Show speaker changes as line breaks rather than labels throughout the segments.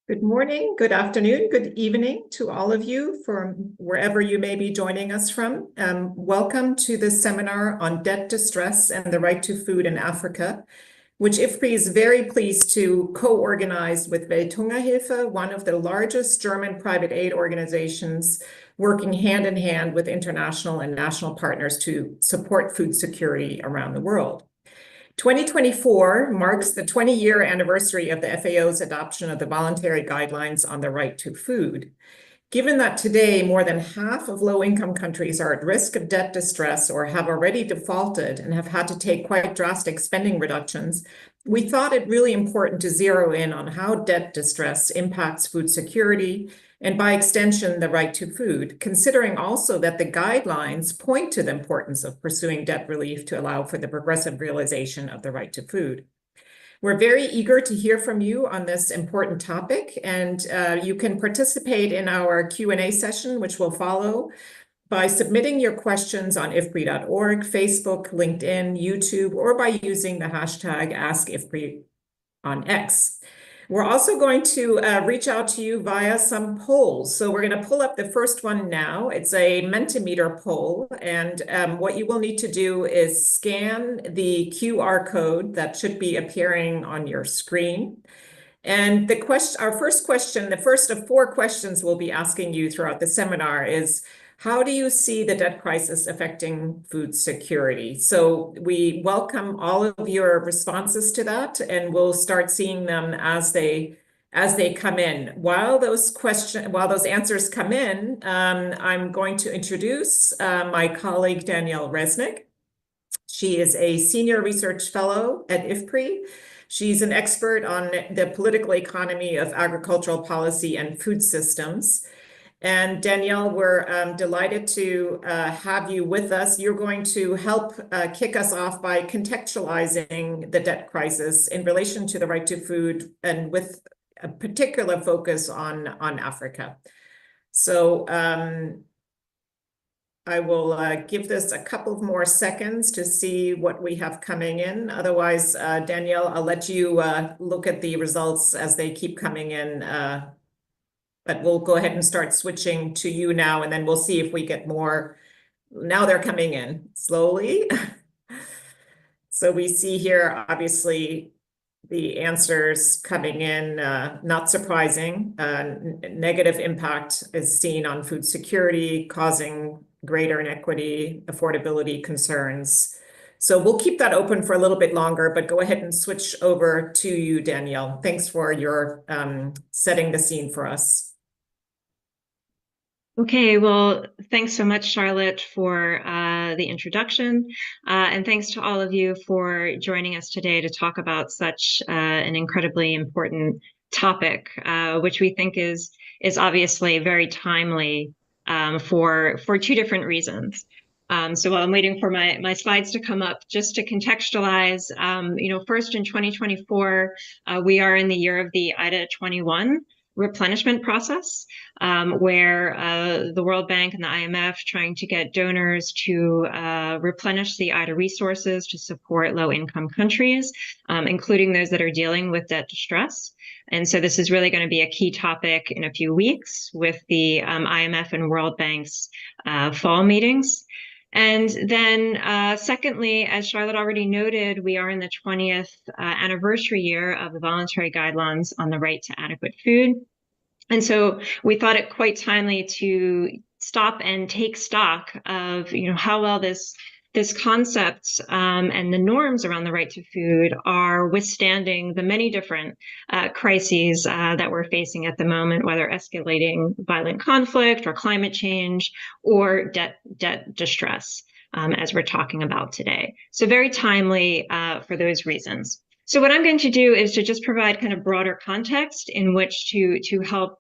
Good morning, good afternoon, good evening to all of you from wherever you may be joining us from. Welcome to this seminar on debt distress and the right to food in Africa, which IFPRI is very pleased to co-organize with Welthungerhilfe, one of the largest German private aid organizations, working hand in hand with international and national partners to support food security around the world. 2024 marks the 20-year anniversary of the FAO's adoption of the Voluntary Guidelines on the Right to Food. Given that today more than half of low-income countries are at risk of debt distress or have already defaulted and have had to take quite drastic spending reductions, we thought it really important to zero in on how debt distress impacts food security and by extension, the right to food, considering also that the guidelines point to the importance of pursuing debt relief to allow for the progressive realization of the right to food. We're very eager to hear from you on this important topic, and you can participate in our Q&A session, which will follow, by submitting your questions on ifpri.org, Facebook, LinkedIn, YouTube, or by using the hashtag AskIFPRI on X. We're also going to reach out to you via some polls. So we're going to pull up the first one now. It's a Mentimeter poll. And what you will need to do is scan the QR code that should be appearing on your screen. And our first question, the first of 4 questions we'll be asking you throughout the seminar is, how do you see the debt crisis affecting food security? So we welcome all of your responses to that, and we'll start seeing them as they come in. While those answers come in, I'm going to introduce my colleague Danielle Resnick. She is a senior research fellow at IFPRI. She's an expert on the political economy of agricultural policy and food systems. And Danielle, we're delighted to have you with us. You're going to help kick us off by contextualizing the debt crisis in relation to the right to food and with a particular focus on Africa. So I will give this a couple of more seconds to see what we have coming in. Otherwise, Danielle, I'll let you look at the results as they keep coming in. But we'll go ahead and start switching to you now, and then we'll see if we get more. Now they're coming in slowly. So we see here, obviously, the answers coming in, not surprising. Negative impact is seen on food security, causing greater inequity, affordability concerns. So we'll keep that open for a little bit longer, but go ahead and switch over to you, Danielle. Thanks for your setting the scene for us.
Okay, well, thanks so much, Charlotte, for the introduction. And thanks to all of you for joining us today to talk about such an incredibly important topic, which we think is obviously very timely for 2 different reasons. So while I'm waiting for my slides to come up, just to contextualize, first in 2024, we are in the year of the IDA 21 replenishment process, where the World Bank and the IMF trying to get donors to replenish the IDA resources to support low-income countries, including those that are dealing with debt distress. And so this is really going to be a key topic in a few weeks with the IMF and World Bank's fall meetings. And then secondly, as Charlotte already noted, we are in the 20th anniversary year of the Voluntary Guidelines on the Right to Adequate Food. And so we thought it quite timely to stop and take stock of, how well this concept and the norms around the right to food are withstanding the many different crises that we're facing at the moment, whether escalating violent conflict or climate change or debt distress, as we're talking about today. So very timely for those reasons. So what I'm going to do is to just provide kind of broader context in which to help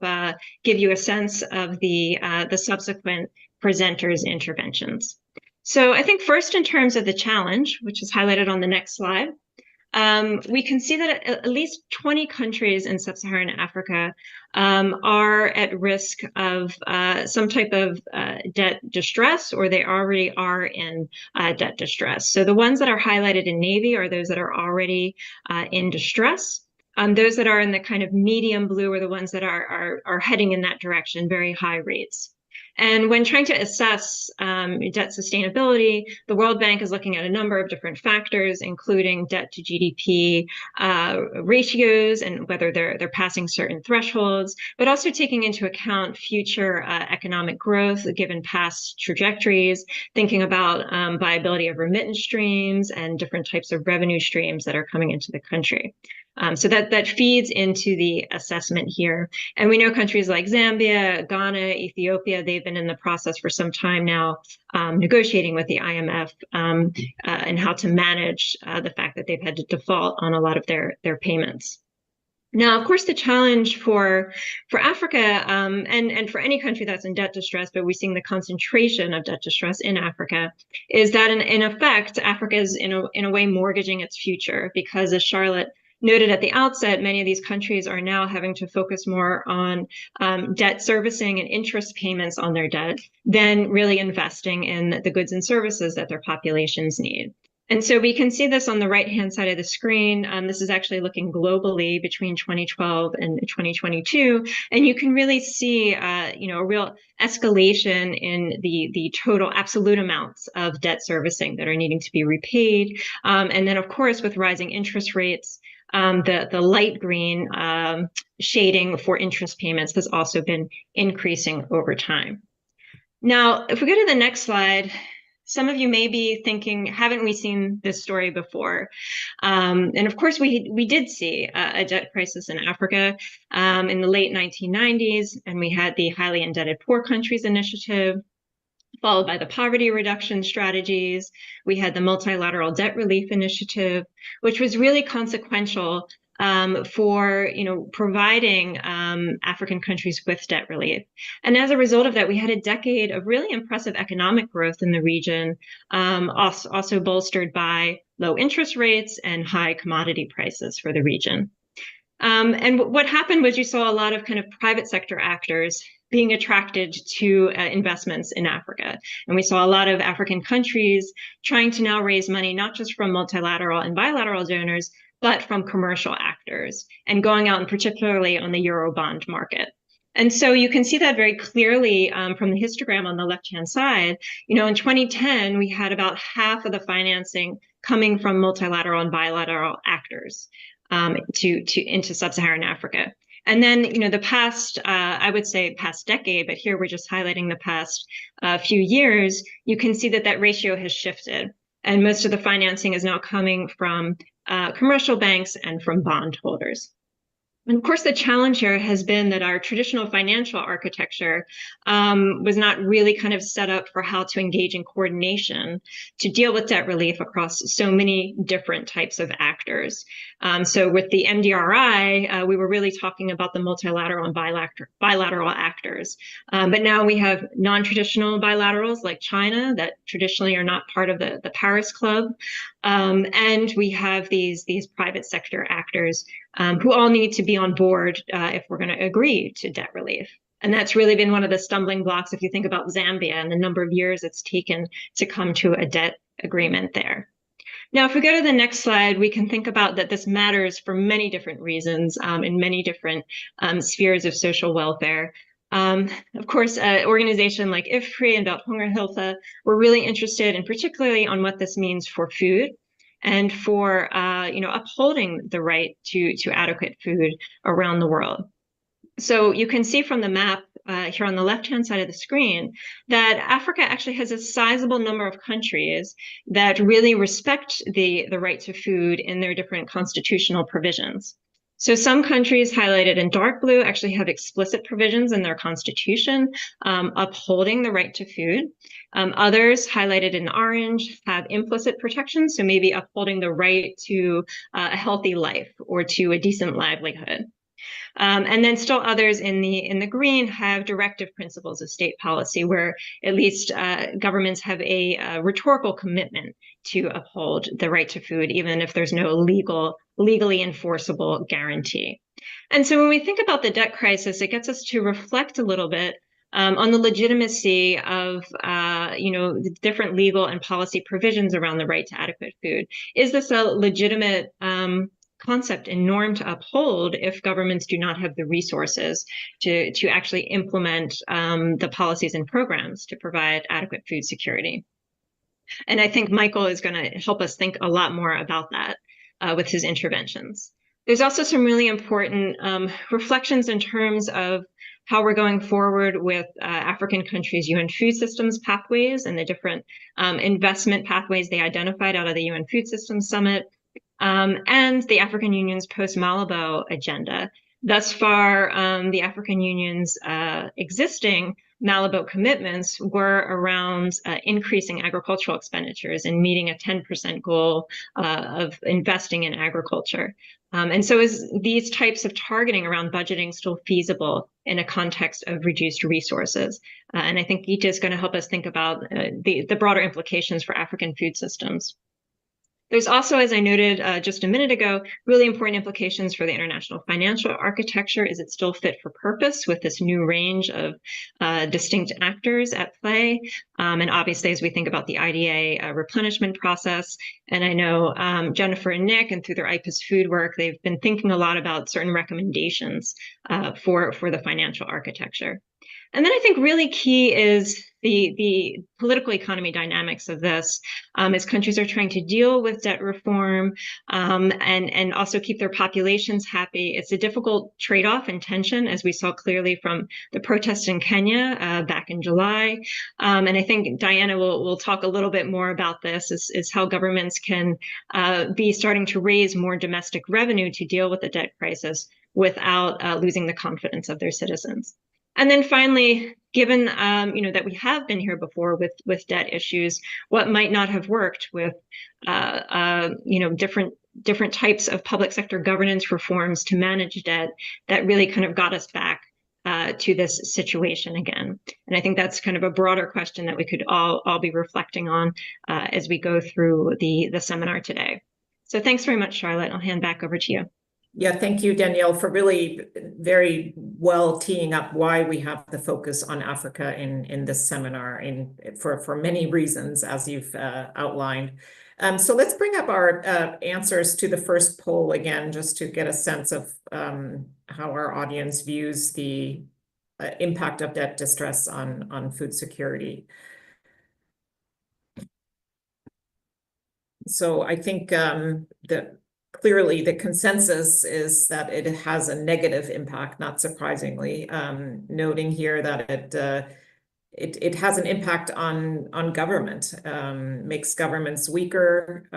give you a sense of the subsequent presenters' interventions. So I think first in terms of the challenge, which is highlighted on the next slide, we can see that at least 20 countries in sub-Saharan Africa are at risk of some type of debt distress, or they already are in debt distress. So the ones that are highlighted in navy are those that are already in distress. Those that are in the kind of medium blue are the ones that are heading in that direction, very high rates. And when trying to assess debt sustainability, the World Bank is looking at a number of different factors, including debt to GDP ratios and whether they're passing certain thresholds, but also taking into account future economic growth given past trajectories, thinking about viability of remittance streams and different types of revenue streams that are coming into the country. So that feeds into the assessment here. And we know countries like Zambia, Ghana, Ethiopia, they've been in the process for some time now, negotiating with the IMF and how to manage the fact that they've had to default on a lot of their payments. Now, of course, the challenge for Africa and for any country that's in debt distress, but we're seeing the concentration of debt distress in Africa, is that in effect, Africa is in a way mortgaging its future because, as Charlotte noted at the outset, many of these countries are now having to focus more on debt servicing and interest payments on their debt than really investing in the goods and services that their populations need. And so we can see this on the right-hand side of the screen. This is actually looking globally between 2012 and 2022. And you can really see, a real escalation in the total absolute amounts of debt servicing that are needing to be repaid. And then, of course, with rising interest rates, the light green shading for interest payments has also been increasing over time. Now, if we go to the next slide, some of you may be thinking, haven't we seen this story before? And of course, we did see a debt crisis in Africa in the late 1990s, and we had the Highly Indebted Poor Countries Initiative, followed by the poverty reduction strategies. We had the Multilateral Debt Relief Initiative, which was really consequential for providing African countries with debt relief. And as a result of that, we had a decade of really impressive economic growth in the region, also bolstered by low interest rates and high commodity prices for the region. And what happened was you saw a lot of kind of private sector actors being attracted to investments in Africa. And we saw a lot of African countries trying to now raise money, not just from multilateral and bilateral donors, but from commercial actors and going out and particularly on the Eurobond market. And so you can see that very clearly from the histogram on the left-hand side. In 2010, we had about half of the financing coming from multilateral and bilateral actors into sub-Saharan Africa. And then, the past, I would say past decade, but here we're just highlighting the past few years, you can see that ratio has shifted. And most of the financing is now coming from commercial banks and from bondholders. And of course, the challenge here has been that our traditional financial architecture was not really kind of set up for how to engage in coordination to deal with debt relief across so many different types of actors. So with the MDRI, we were really talking about the multilateral and bilateral actors. But now we have non-traditional bilaterals like China that traditionally are not part of the Paris Club. And we have these private sector actors who all need to be on board if we're going to agree to debt relief. And that's really been one of the stumbling blocks if you think about Zambia and the number of years it's taken to come to a debt agreement there. Now, if we go to the next slide, we can think about that this matters for many different reasons in many different spheres of social welfare. Of course, an organization like IFPRI and Welthungerhilfe were really interested in particularly on what this means for food and for upholding the right to adequate food around the world. So you can see from the map here on the left-hand side of the screen that Africa actually has a sizable number of countries that really respect the right to food in their different constitutional provisions. So some countries highlighted in dark blue actually have explicit provisions in their constitution upholding the right to food. Others highlighted in orange have implicit protections, so maybe upholding the right to a healthy life or to a decent livelihood. And then still others in the green have directive principles of state policy, where at least governments have a rhetorical commitment to uphold the right to food, even if there's no legally enforceable guarantee. And so when we think about the debt crisis, it gets us to reflect a little bit on the legitimacy of the different legal and policy provisions around the right to adequate food. Is this a legitimate concept and norm to uphold if governments do not have the resources to actually implement the policies and programs to provide adequate food security. And I think Michael is going to help us think a lot more about that with his interventions. There's also some really important reflections in terms of how we're going forward with African countries' UN food systems pathways and the different investment pathways they identified out of the UN Food Systems Summit, and the African Union's post-Malabo agenda. Thus far, the African Union's existing Malabo commitments were around increasing agricultural expenditures and meeting a 10% goal of investing in agriculture. And so is these types of targeting around budgeting still feasible in a context of reduced resources? And I think Geeta is going to help us think about the broader implications for African food systems. There's also, as I noted just a minute ago, really important implications for the international financial architecture. Is it still fit for purpose with this new range of distinct actors at play? And obviously, as we think about the IDA replenishment process, and I know Jennifer and Nick, and through their IPES-Food work, they've been thinking a lot about certain recommendations for the financial architecture. And then I think really key is the political economy dynamics of this as countries are trying to deal with debt reform and also keep their populations happy. It's a difficult trade-off and tension, as we saw clearly from the protests in Kenya back in July. And I think Diana will talk a little bit more about this, is how governments can be starting to raise more domestic revenue to deal with the debt crisis without losing the confidence of their citizens. And then finally, given that we have been here before with debt issues, what might not have worked with different types of public sector governance reforms to manage debt that really kind of got us back to this situation again. And I think that's kind of a broader question that we could all be reflecting on as we go through the seminar today. So thanks very much, Charlotte. I'll hand back over to you.
Yeah, thank you, Danielle, for really very well teeing up why we have the focus on Africa in this seminar, for many reasons, as you've outlined. So let's bring up our answers to the first poll again, just to get a sense of how our audience views the impact of debt distress on food security. So I think clearly, the consensus is that it has a negative impact, not surprisingly, noting here that it has an impact on government, makes governments weaker.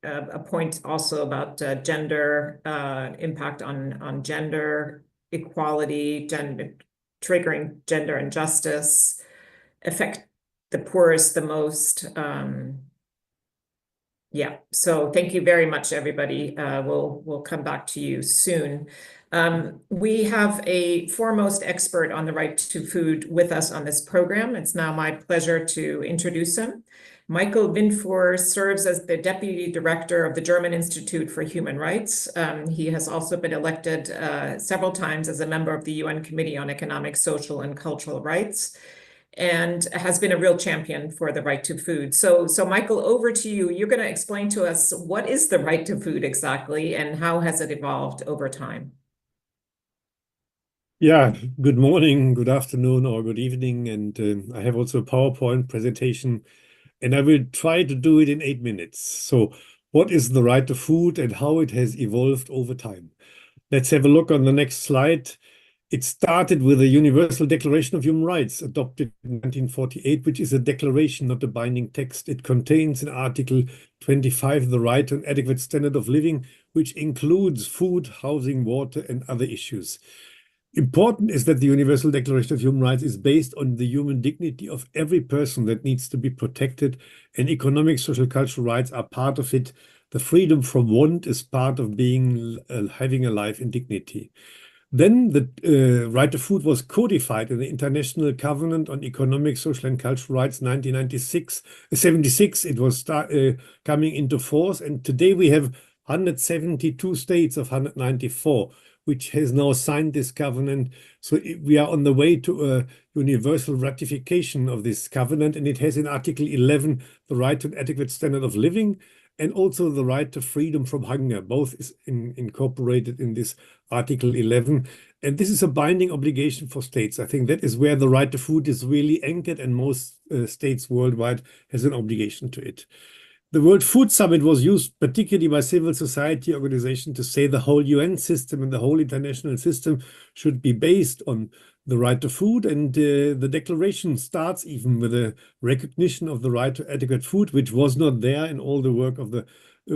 A point also about gender, impact on gender equality, triggering gender injustice, affect the poorest the most. Yeah, so thank you very much, everybody. We'll come back to you soon. We have a foremost expert on the right to food with us on this program. It's now my pleasure to introduce him. Michael Windfuhr serves as the Deputy Director of the German Institute for Human Rights. He has also been elected several times as a member of the UN Committee on Economic, Social, and Cultural Rights, and has been a real champion for the right to food. So Michael, over to you. You're going to explain to us what is the right to food exactly, and how has it evolved over time?
Yeah, good morning, good afternoon, or good evening. And I have also a PowerPoint presentation, and I will try to do it in 8 minutes. So what is the right to food and how it has evolved over time? Let's have a look on the next slide. It started with the Universal Declaration of Human Rights, adopted in 1948, which is a declaration, not a binding text. It contains in Article 25 the right to an adequate standard of living, which includes food, housing, water, and other issues. Important is that the Universal Declaration of Human Rights is based on the human dignity of every person that needs to be protected, and economic, social, cultural rights are part of it. The freedom from want is part of being having a life in dignity. Then the right to food was codified in the International Covenant on Economic, Social, and Cultural Rights, 1976. It was coming into force, and today we have 172 states of 194, which has now signed this covenant. So we are on the way to a universal ratification of this covenant, and it has in Article 11 the right to an adequate standard of living. and also the right to freedom from hunger. Both is incorporated in this Article 11. And this is a binding obligation for states. I think that is where the right to food is really anchored, and most states worldwide has an obligation to it. The World Food Summit was used particularly by civil society organizations to say the whole UN system and the whole international system should be based on the right to food. And the declaration starts even with a recognition of the right to adequate food, which was not there in all the work of the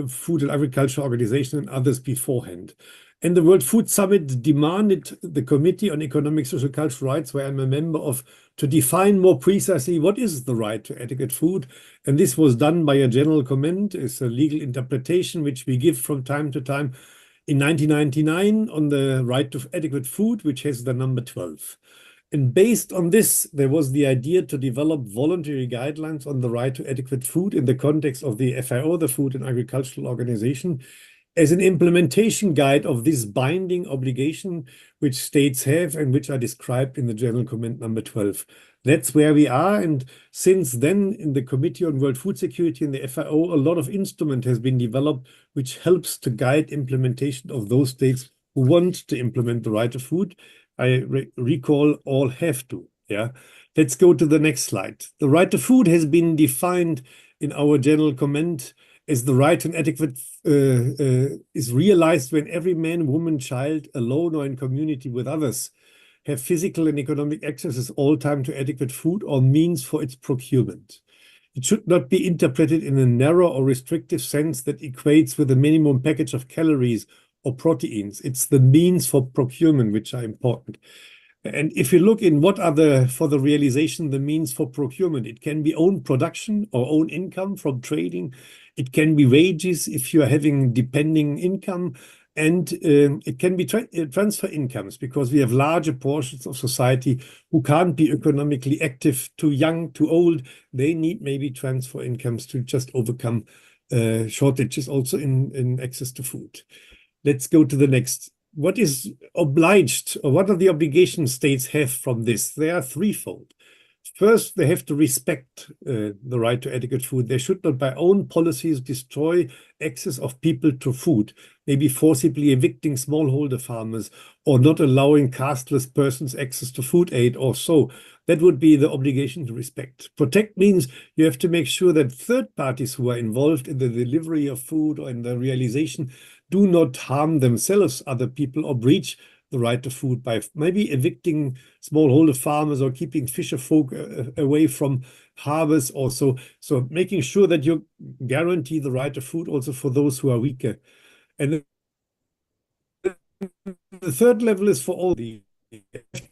Food and Agriculture Organization and others beforehand. And the World Food Summit demanded the Committee on Economic, Social, Cultural Rights, where I'm a member of, to define more precisely what is the right to adequate food. And this was done by a general comment. It's a legal interpretation which we give from time to time. In 1999 on the right to adequate food, which has the number 12. And based on this, there was the idea to develop voluntary guidelines on the right to adequate food in the context of the FAO, the Food and Agricultural Organization, as an implementation guide of this binding obligation which states have and which are described in the General Comment number 12. That's where we are. And since then, in the Committee on World Food Security and the FAO, a lot of instrument has been developed which helps to guide implementation of those states who want to implement the right to food. I recall all have to. Yeah. Let's go to the next slide. The right to food has been defined in our General Comment as the right to adequate is realized when every man, woman, child, alone or in community with others, have physical and economic access at all time to adequate food or means for its procurement. It should not be interpreted in a narrow or restrictive sense that equates with a minimum package of calories or proteins. It's the means for procurement which are important. And if you look in what are for the realization, the means for procurement, it can be own production or own income from trading. It can be wages if you're having depending income. And it can be transfer incomes, because we have larger portions of society who can't be economically active, too young, too old. They need maybe transfer incomes to just overcome shortages also in access to food. Let's go to the next. What is obliged, or what are the obligations states have from this? They are threefold. First, they have to respect the right to adequate food. They should not, by own policies, destroy access of people to food, maybe forcibly evicting smallholder farmers or not allowing casteless persons access to food aid or so. That would be the obligation to respect. Protect means you have to make sure that third parties who are involved in the delivery of food or in the realization do not harm themselves, other people, or breach the right to food by maybe evicting smallholder farmers or keeping fisher folk away from harbors also. So making sure that you guarantee the right to food also for those who are weaker. And the third level is for all the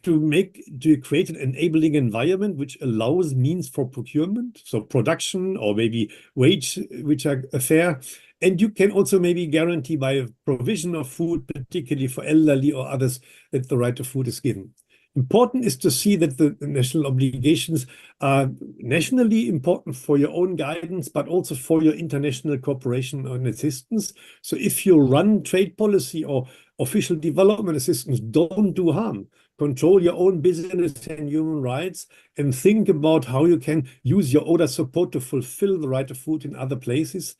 to create an enabling environment which allows means for procurement, so production or maybe wage, which are fair. And you can also maybe guarantee by provision of food, particularly for elderly or others, that the right to food is given. Important is to see that the national obligations are nationally important for your own guidance, but also for your international cooperation and assistance. So if you run trade policy or official development assistance, don't do harm. Control your own business and human rights, and think about how you can use your ODA support to fulfill the right to food in other places.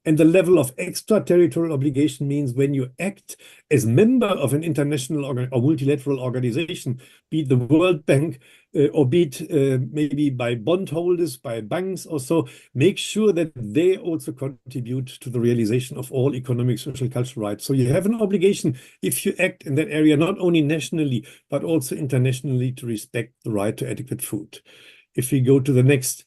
And the level of extraterritorial obligation means when you act as member of an international or multilateral organization, be it the World Bank or be it maybe by bondholders, by banks or so, make sure that they also contribute to the realization of all economic, social, cultural rights. So you have an obligation, if you act in that area, not only nationally, but also internationally, to respect the right to adequate food. If we go to the next.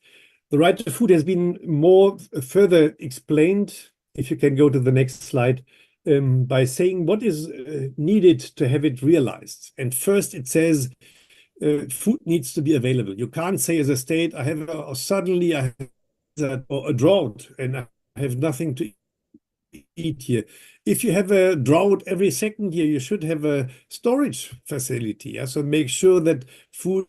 The right to food has been more further explained, if you can go to the next slide, by saying what is needed to have it realized. And first it says food needs to be available. You can't say as a state, I have suddenly I have a drought and I have nothing to eat here. If you have a drought every second year, you should have a storage facility. Yeah? So make sure that food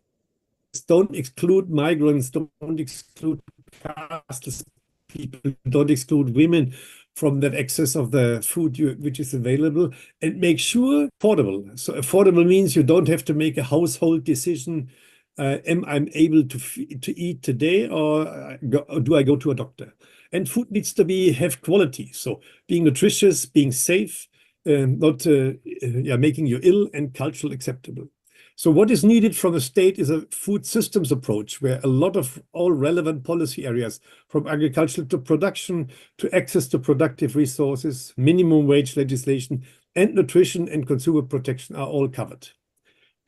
don't exclude migrants, don't exclude casteless people, don't exclude women from that access of the food which is available, and make sure affordable. So affordable means you don't have to make a household decision am I able to eat today, or do I go to a doctor? And food needs to have quality. So being nutritious, being safe, not making you ill, and cultural acceptable. So what is needed from a state is a food systems approach, where a lot of all relevant policy areas, from agriculture to production, to access to productive resources, minimum wage legislation, and nutrition and consumer protection are all covered.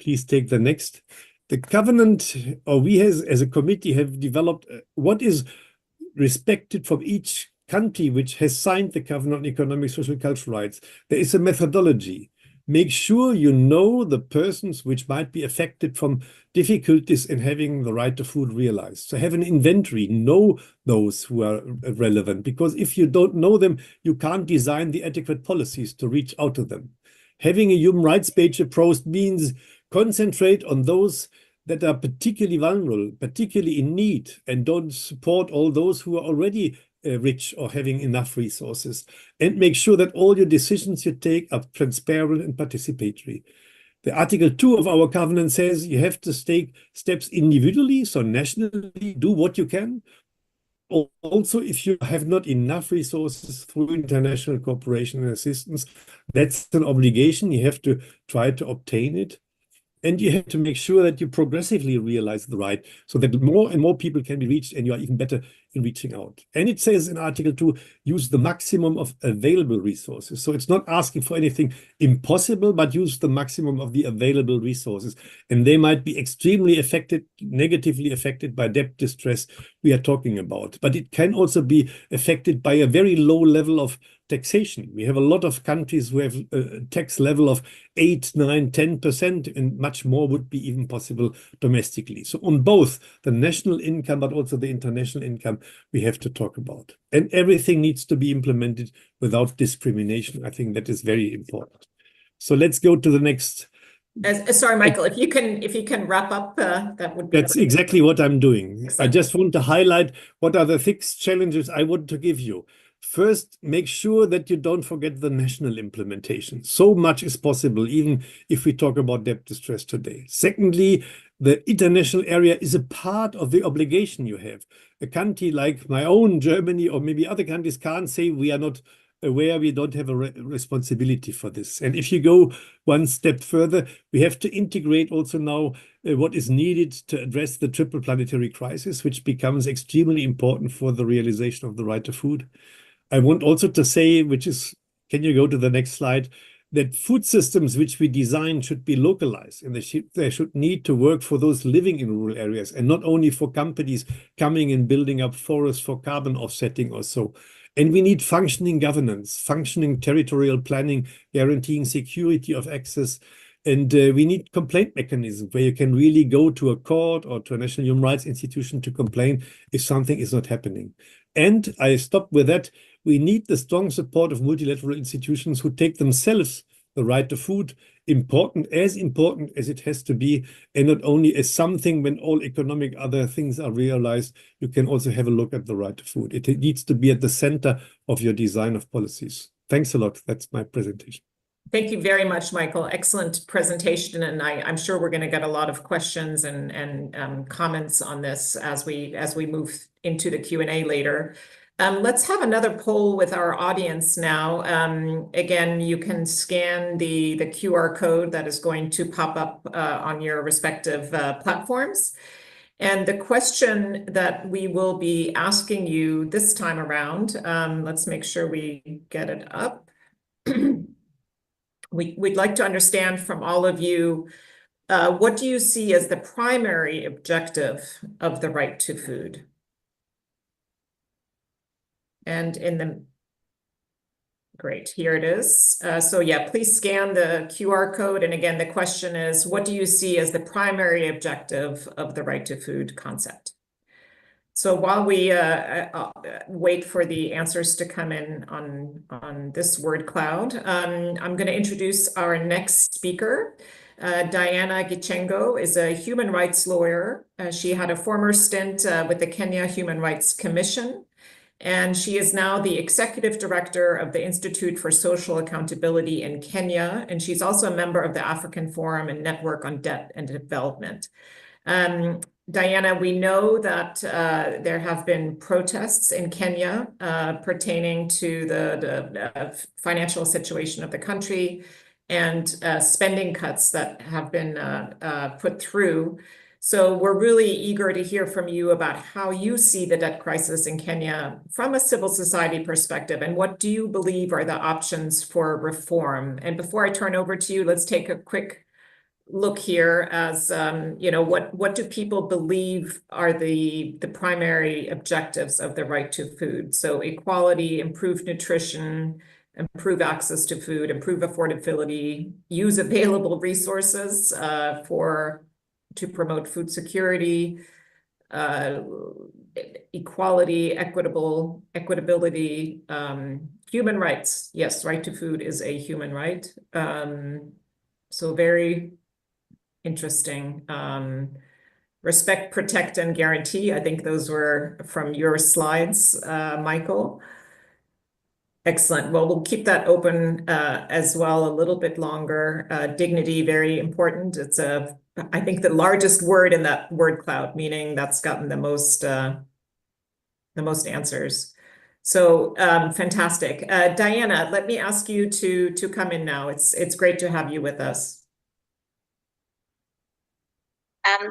Please take the next. The covenant, or we as a committee have developed what is respected from each country which has signed the Covenant on Economic, Social, Cultural Rights. There is a methodology. Make sure you know the persons which might be affected from difficulties in having the right to food realized. So have an inventory, know those who are relevant, because if you don't know them, you can't design the adequate policies to reach out to them. Having a human rights-based approach means concentrate on those that are particularly vulnerable, particularly in need, and don't support all those who are already rich or having enough resources. And make sure that all your decisions you take are transparent and participatory. The Article 2 of our covenant says you have to take steps individually, so nationally, do what you can. Also, if you have not enough resources through international cooperation and assistance, that's an obligation. You have to try to obtain it. And you have to make sure that you progressively realize the right, so that more and more people can be reached, and you are even better in reaching out. And it says in Article 2, use the maximum of available resources. So it's not asking for anything impossible, but use the maximum of the available resources. And they might be extremely affected, negatively affected by debt distress we are talking about. But it can also be affected by a very low level of taxation. We have a lot of countries who have a tax level of 8, 9, 10%, and much more would be even possible domestically. So on both the national income, but also the international income, we have to talk about. And everything needs to be implemented without discrimination. I think that is very important. So let's go to the next.
Sorry, Michael, if you can wrap up, that would be
That's
great.
exactly what I'm doing.
Excellent.
I just want to highlight what are the 6 challenges I want to give you. First, make sure that you don't forget the national implementation. So much is possible, even if we talk about debt distress today. Secondly, the international area is a part of the obligation you have. A country like my own Germany, or maybe other countries, can't say we are not aware, we don't have a responsibility for this. And if you go one step further, we have to integrate also now what is needed to address the triple planetary crisis, which becomes extremely important for the realization of the right to food. I want also to say, can you go to the next slide, that food systems which we design should be localized, and they should need to work for those living in rural areas, and not only for companies coming and building up forests for carbon offsetting or so. And we need functioning governance, functioning territorial planning, guaranteeing security of access. And we need complaint mechanisms where you can really go to a court or to a national human rights institution to complain if something is not happening. And I stop with that. We need the strong support of multilateral institutions who take themselves the right to food important as it has to be, and not only as something when all economic other things are realized. You can also have a look at the right to food. It needs to be at the center of your design of policies. Thanks a lot. That's my presentation.
Thank you very much, Michael. Excellent presentation, and I'm sure we're going to get a lot of questions and comments on this as we move into the Q&A later. Let's have another poll with our audience now. Again, you can scan the QR code that is going to pop up on your respective platforms. And the question that we will be asking you this time around, let's make sure we get it up. We'd like to understand from all of you, what do you see as the primary objective of the right to food? And great, here it is. So yeah, please scan the QR code. And again, the question is, what do you see as the primary objective of the right to food concept? So while we wait for the answers to come in on this word cloud, I'm going to introduce our next speaker. Diana Gichengo is a human rights lawyer. She had a former stint with the Kenya Human Rights Commission, and she is now the executive director of the Institute for Social Accountability in Kenya, and she's also a member of the African Forum and Network on Debt and Development. Diana, we know that there have been protests in Kenya pertaining to the financial situation of the country and spending cuts that have been put through. So we're really eager to hear from you about how you see the debt crisis in Kenya from a civil society perspective, and what do you believe are the options for reform? And before I turn over to you, let's take a quick look here as, what do people believe are the primary objectives of the right to food? So equality, improved nutrition, improve access to food, improve affordability, use available resources to promote food security, equality, equitability, human rights. Yes, right to food is a human right. So very interesting. Respect, protect, and guarantee. I think those were from your slides, Michael. Excellent. Well, we'll keep that open as well a little bit longer. Dignity, very important. It's I think the largest word in that word cloud, meaning that's gotten the most answers. So fantastic. Diana, let me ask you to come in now. It's great to have you with us.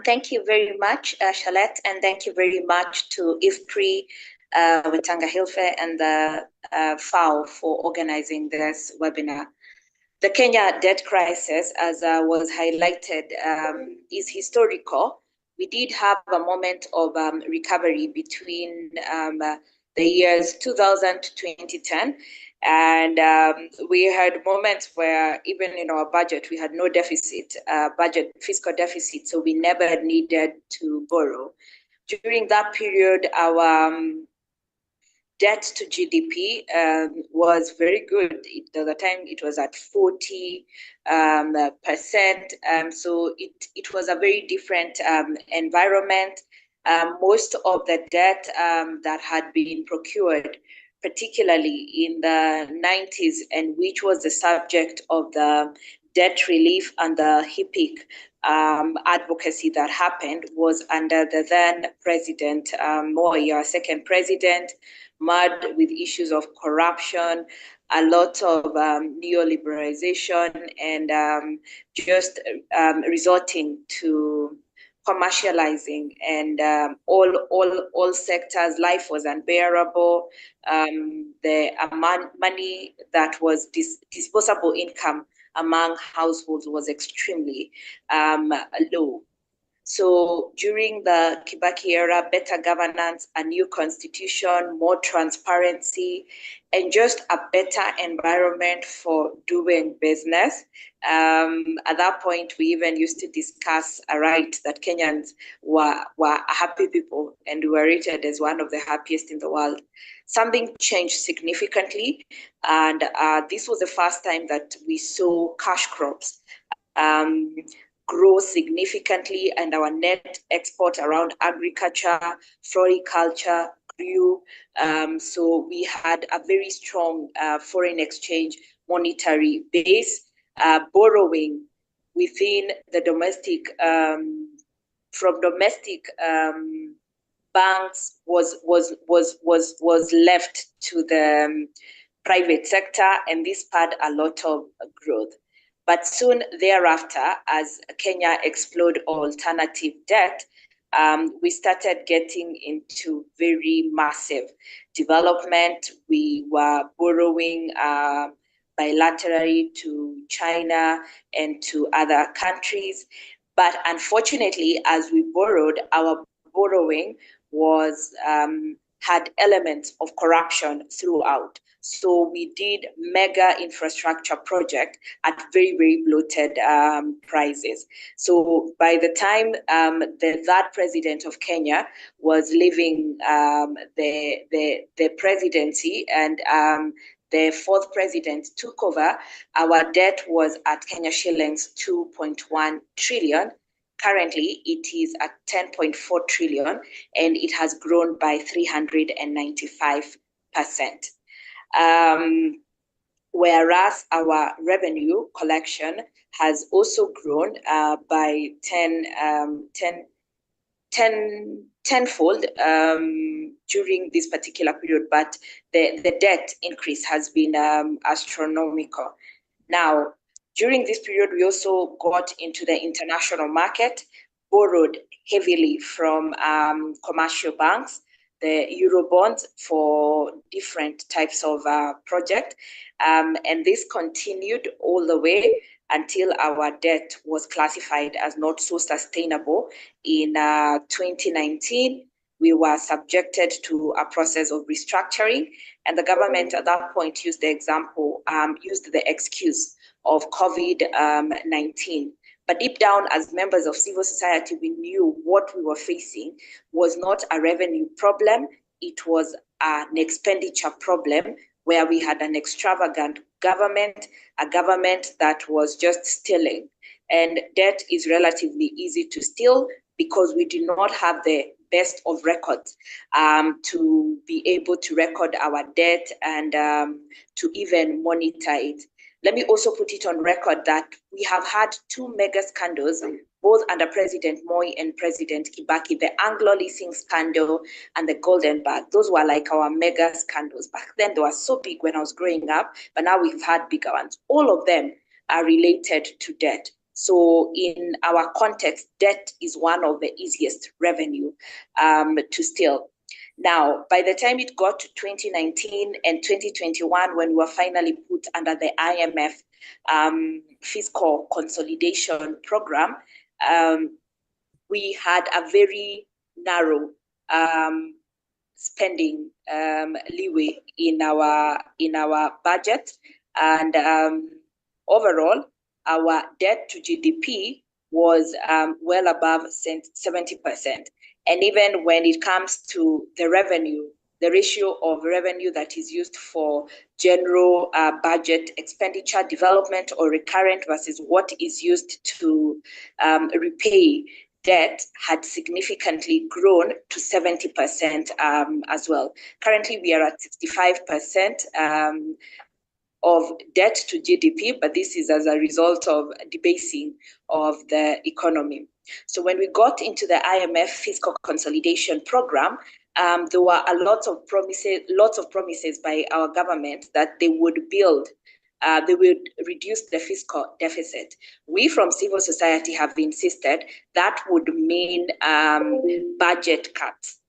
Thank you very much, Charlotte, and thank you very much to IFPRI, Welthungerhilfe, and the FAO for organizing this webinar. The Kenya debt crisis, as was highlighted, is historical. We did have a moment of recovery between the years 2000 to 2010. And we had moments where even in our budget, we had no deficit, fiscal deficit, so we never needed to borrow. During that period, our debt to GDP was very good. At the time, it was at 40%. So it was a very different environment. Most of the debt that had been procured, particularly in the 90s, and which was the subject of the debt relief and the HIPIC advocacy that happened, was under the then president, Moi, our second president, marred with issues of corruption, a lot of neoliberalization, and just resorting to commercializing, and all sectors. Life was unbearable. The money that was disposable income among households was extremely low. So during the Kibaki era, better governance, a new constitution, more transparency, and just a better environment for doing business. At that point, we even used to discuss a right that Kenyans were happy people, and we were rated as one of the happiest in the world. Something changed significantly, and this was the first time that we saw cash crops grow significantly, and our net export around agriculture, floriculture grew. So we had a very strong foreign exchange monetary base. Borrowing within the domestic, from domestic banks was left to the private sector, and this spurred a lot of growth. But soon thereafter, as Kenya explored alternative debt, we started getting into very massive development. We were borrowing bilaterally to China and to other countries. But unfortunately, as we borrowed, our borrowing was had elements of corruption throughout. So we did mega infrastructure project at very, very bloated prices. So by the time the third president of Kenya was leaving the presidency, and the fourth president took over, our debt was at Kenya shillings 2.1 trillion. Currently, it is at 10.4 trillion, and it has grown by 395%. Whereas our revenue collection has also grown by 10 tenfold during this particular period, but the debt increase has been astronomical. Now, during this period, we also got into the international market, borrowed heavily from commercial banks, the Eurobonds for different types of project. And this continued all the way until our debt was classified as not so sustainable. In 2019, we were subjected to a process of restructuring, and the government at that point used the excuse of COVID-19. But deep down, as members of civil society, we knew what we were facing was not a revenue problem, it was an expenditure problem, where we had an extravagant government, a government that was just stealing. And debt is relatively easy to steal because we do not have the best of records to be able to record our debt and to even monitor it. Let me also put it on record that we have had two mega scandals, both under President Moi and President Kibaki, the Anglo leasing scandal and the Golden Bag. Those were like our mega scandals. Back then, they were so big when I was growing up, but now we've had bigger ones. All of them are related to debt. So in our context, debt is one of the easiest revenue to steal. Now, by the time it got to 2019 and 2021, when we were finally put under the IMF fiscal consolidation program, we had a very narrow spending leeway in our budget, and overall, our debt to GDP was well above 70%. And even when it comes to the revenue, the ratio of revenue that is used for general budget expenditure, development, or recurrent versus what is used to repay debt had significantly grown to 70% as well. Currently, we are at 65% of debt to GDP, but this is as a result of debasing of the economy. So when we got into the IMF fiscal consolidation program, there were a lot of promises by our government that they would reduce the fiscal deficit. We from civil society have insisted that would mean budget cuts.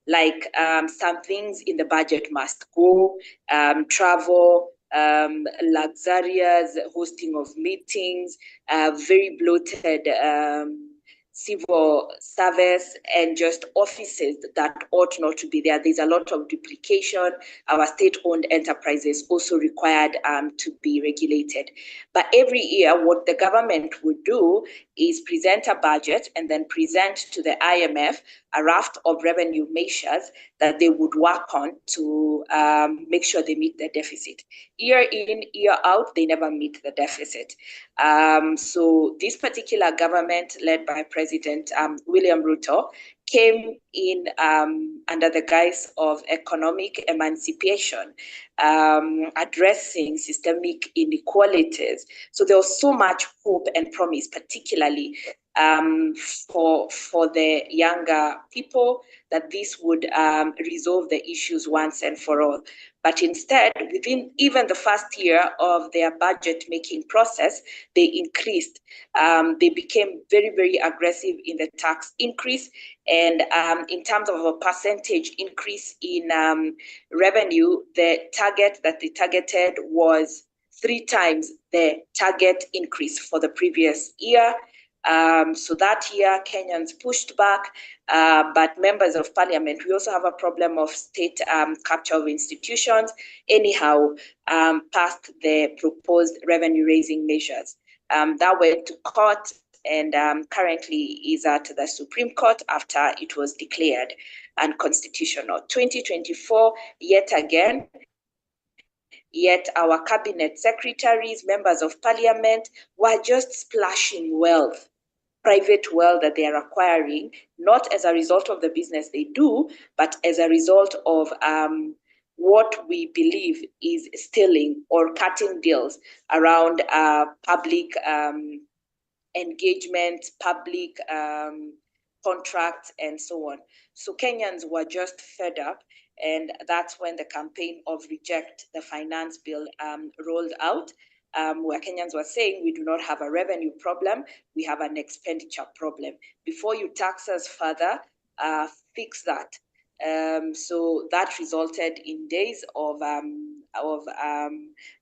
Like some things in the budget must go, travel, luxurious hosting of meetings, very bloated civil service, and just offices that ought not to be there. There's a lot of duplication. Our state-owned enterprises also required to be regulated. But every year, what the government would do is present a budget and then present to the IMF a raft of revenue measures that they would work on to make sure they meet the deficit. Year in, year out, they never meet the deficit. So this particular government, led by President William Ruto, came in under the guise of economic emancipation, addressing systemic inequalities. So there was so much hope and promise, particularly for the younger people, that this would resolve the issues once and for all. But instead, within even the first year of their budget-making process, they increased. They became very, very aggressive in the tax increase. And in terms of a percentage increase in revenue, the target that they targeted was 3 times the target increase for the previous year. So that year, Kenyans pushed back, but members of parliament, we also have a problem of state capture of institutions, anyhow, passed the proposed revenue-raising measures. That went to court and currently is at the Supreme Court after it was declared unconstitutional. 2024, yet again, yet our cabinet secretaries, members of parliament, were just splashing wealth, private wealth that they are acquiring, not as a result of the business they do, but as a result of what we believe is stealing or cutting deals around public engagement, public contracts, and so on. So Kenyans were just fed up, and that's when the campaign of Reject the Finance Bill rolled out, where Kenyans were saying, we do not have a revenue problem, we have an expenditure problem. Before you tax us further, fix that. So that resulted in days of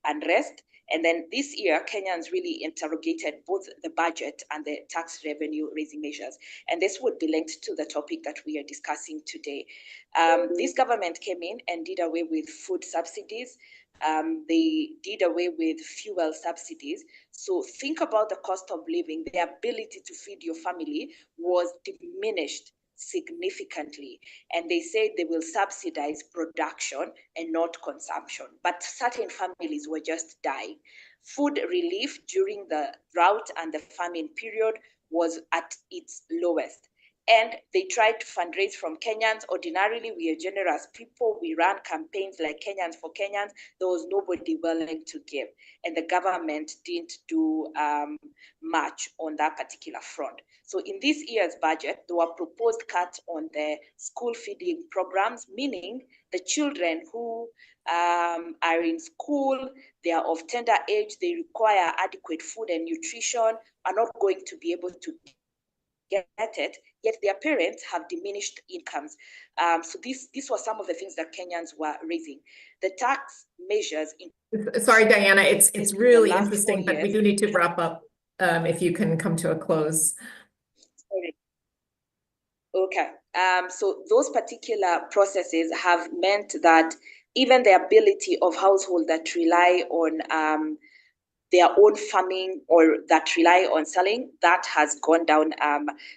unrest. And then this year, Kenyans really interrogated both the budget and the tax revenue raising measures. And this would be linked to the topic that we are discussing today. This government came in and did away with food subsidies. They did away with fuel subsidies. So think about the cost of living. The ability to feed your family was diminished significantly, and they said they will subsidize production and not consumption, but certain families were just dying. Food relief during the drought and the famine period was at its lowest, and they tried to fundraise from Kenyans. Ordinarily, we are generous people. We ran campaigns like Kenyans for Kenyans. There was nobody willing to give, and the government didn't do much on that particular front. So in this year's budget, there were proposed cuts on the school feeding programs, meaning the children who are in school, they are of tender age, they require adequate food and nutrition, are not going to be able to get it, yet their parents have diminished incomes. So these were some of the things that Kenyans were raising. The tax measures.
Sorry, Diana, it's really interesting, but we do need to wrap up. If you can come to a close.
Sorry. Okay. So those particular processes have meant that even the ability of households that rely on their own farming or that rely on selling, that has gone down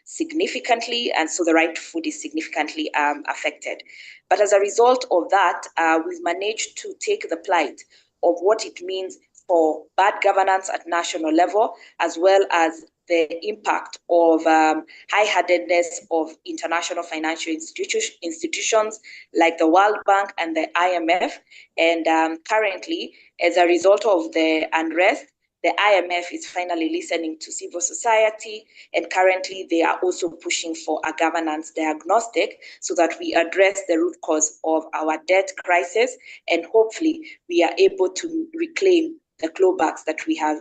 significantly, and so the right to food is significantly affected. But as a result of that, we've managed to take the plight of what it means for bad governance at national level, as well as the impact of high-handedness of international financial institutions like the World Bank and the IMF. And currently, as a result of the unrest, the IMF is finally listening to civil society, and currently they are also pushing for a governance diagnostic so that we address the root cause of our debt crisis, and hopefully we are able to reclaim the clawbacks that we have,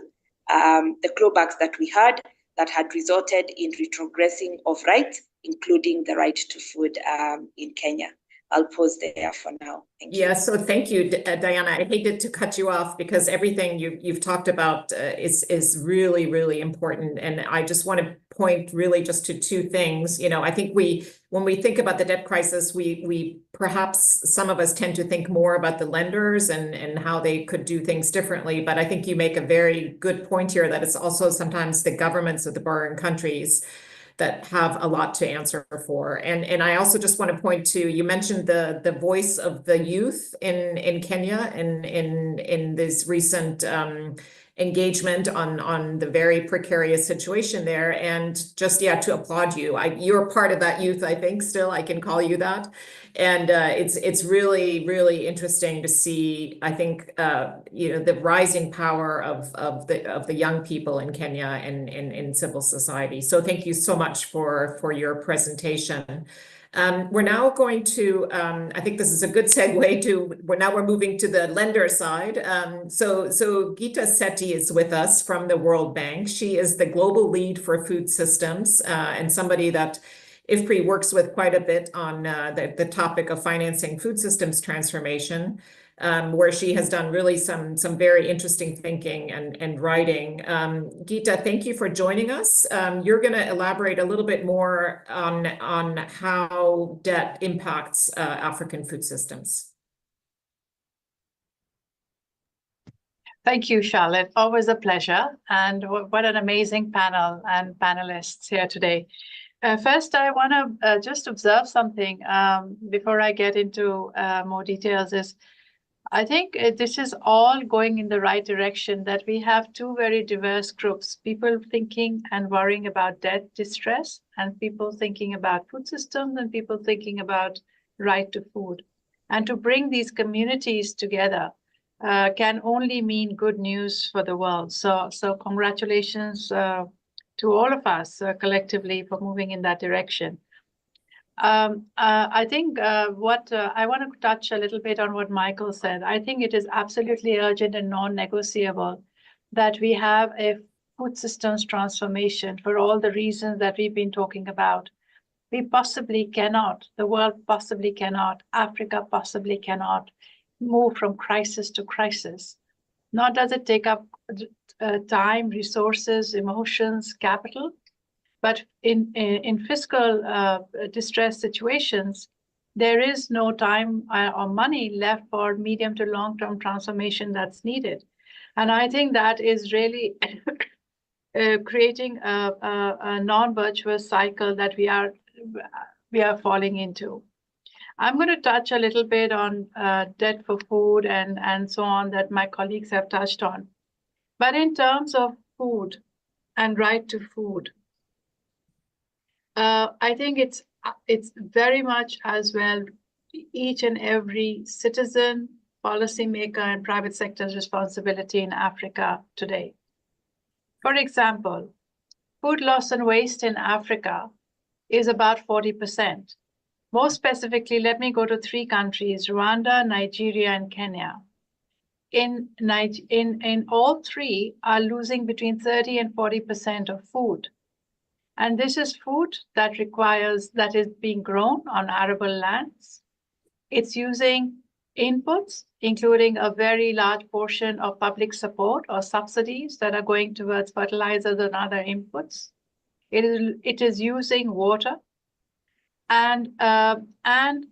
that had resulted in retrogressing of rights, including the right to food in Kenya. I'll pause there for now. Thank you.
Yeah, so thank you, Diana. I hated to cut you off because everything you've talked about is really, really important. And I just want to point really just to two things. You know, I think when we think about the debt crisis, we perhaps some of us tend to think more about the lenders and how they could do things differently. But I think you make a very good point here that it's also sometimes the governments of the borrowing countries that have a lot to answer for. And I also just want to point to, you mentioned the voice of the youth in Kenya in this recent engagement on the very precarious situation there. And just, yeah, to applaud you. You're part of that youth, I think, still, I can call you that. And it's really, really interesting to see, I think, you know, the rising power of the young people in Kenya and in civil society. So thank you so much for your presentation. We're now going to, I think this is a good segue to, we're moving to the lender side. So Geeta Sethi is with us from the World Bank. She is the global lead for food systems and somebody that IFPRI works with quite a bit on the topic of financing food systems transformation, where she has done really some very interesting thinking and writing. Geeta, thank you for joining us. You're going to elaborate a little bit more on how debt impacts African food systems.
Thank you, Charlotte. Always a pleasure. And what an amazing panel and panelists here today. First, I want to just observe something before I get into more details. I think this is all going in the right direction, that we have two very diverse groups, people thinking and worrying about debt distress, and people thinking about food systems, and people thinking about right to food. And to bring these communities together can only mean good news for the world. So congratulations to all of us collectively for moving in that direction. I think I want to touch a little bit on what Michael said. I think it is absolutely urgent and non-negotiable that we have a food systems transformation for all the reasons that we've been talking about. We possibly cannot, the world possibly cannot, Africa possibly cannot move from crisis to crisis. Nor does it take up time, resources, emotions, capital, but in fiscal distress situations, there is no time or money left for medium to long-term transformation that's needed. And I think that is really creating a non-virtuous cycle that we are falling into. I'm going to touch a little bit on debt for food and so on that my colleagues have touched on. But in terms of food and right to food, I think it's very much as well each and every citizen, policymaker, and private sector's responsibility in Africa today. For example, food loss and waste in Africa is about 40%. More specifically, let me go to 3 countries, Rwanda, Nigeria, and Kenya. In all 3 are losing between 30 and 40% of food. And this is food that is being grown on arable lands. It's using inputs, including a very large portion of public support or subsidies that are going towards fertilizers and other inputs. It is using water and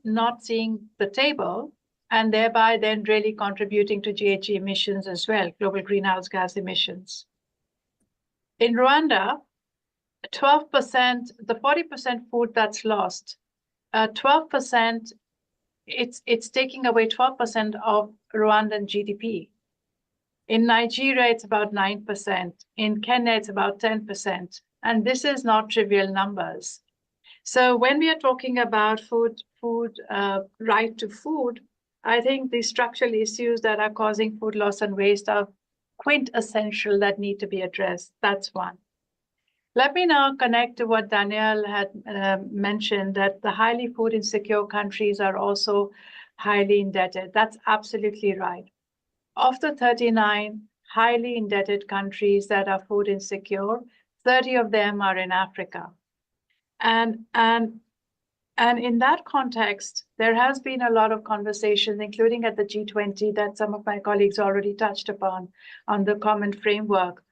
not seeing the table, and thereby then really contributing to GHG emissions as well, global greenhouse gas emissions. In Rwanda, 12%, the 40% food that's lost, 12%, it's taking away 12% of Rwandan GDP. In Nigeria, it's about 9%. In Kenya, it's about 10%. And this is not trivial numbers. So when we are talking about right to food, I think the structural issues that are causing food loss and waste are quintessential that need to be addressed. That's one. Let me now connect to what Danielle had mentioned, that the highly food insecure countries are also highly indebted. That's absolutely right. Of the 39 highly indebted countries that are food insecure, 30 of them are in Africa. And in that context, there has been a lot of conversations, including at the G20, that some of my colleagues already touched upon, on the common framework,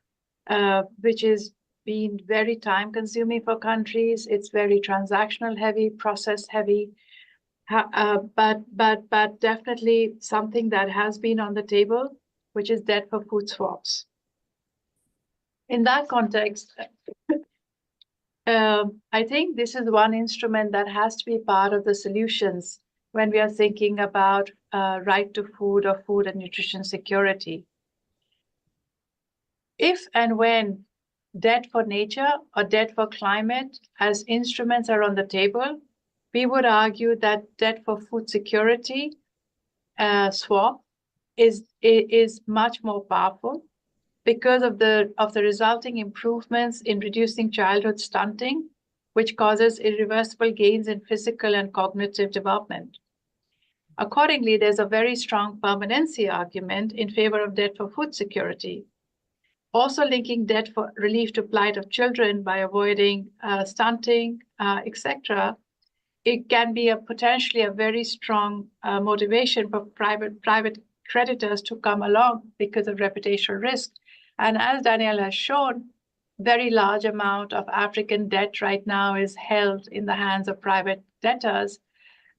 which is been very time consuming for countries. It's very transactional heavy, process heavy, but definitely something that has been on the table, which is debt for food swaps. In that context, I think this is one instrument that has to be part of the solutions when we are thinking about right to food or food and nutrition security. If and when debt for nature or debt for climate as instruments are on the table, we would argue that debt for food security swap is much more powerful because of the resulting improvements in reducing childhood stunting, which causes irreversible gains in physical and cognitive development. Accordingly, there's a very strong permanency argument in favor of debt for food security. Also linking debt for relief to plight of children by avoiding stunting, etc. It can be potentially a very strong motivation for private creditors to come along because of reputational risk. And as Danielle has shown, very large amount of African debt right now is held in the hands of private debtors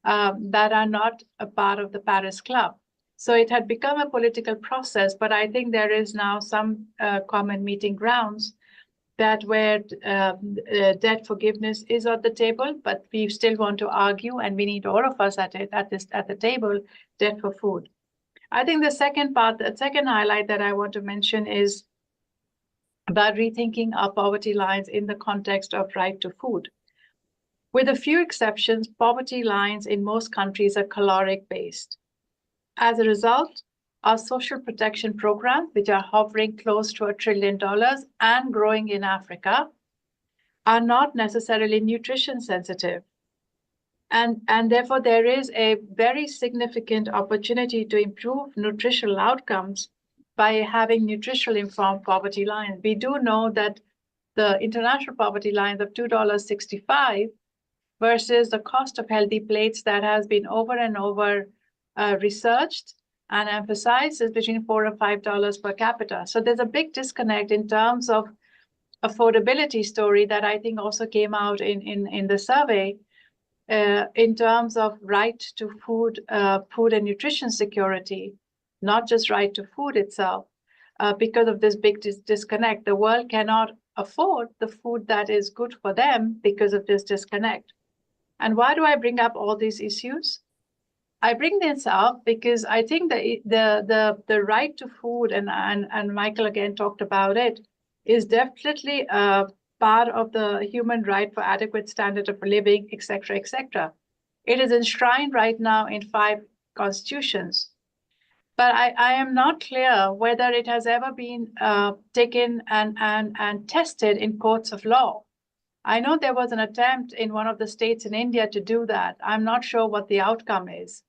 that are not a part of the Paris Club. So it had become a political process, but I think there is now some common meeting grounds that where debt forgiveness is on the table, but we still want to argue, and we need all of us at the table, debt for food. I think the second highlight that I want to mention is about rethinking our poverty lines in the context of right to food. With a few exceptions, poverty lines in most countries are caloric-based. As a result, our social protection programs, which are hovering close to $1 trillion and growing in Africa, are not necessarily nutrition sensitive. And therefore, there is a very significant opportunity to improve nutritional outcomes by having nutritionally informed poverty lines. We do know that the international poverty lines of $2.65 versus the cost of healthy plates that has been over and over researched and emphasized is between $4 and $5 per capita. So there's a big disconnect in terms of affordability story that I think also came out in the survey in terms of right to food, food and nutrition security, not just right to food itself, because of this big disconnect. The world cannot afford the food that is good for them because of this disconnect. And why do I bring up all these issues? I bring this up because I think that the right to food, and Michael again talked about it, is definitely a part of the human right for adequate standard of living, etc., etc. It is enshrined right now in 5 constitutions. But I am not clear whether it has ever been taken and tested in courts of law. I know there was an attempt in one of the states in India to do that. I'm not sure what the outcome is.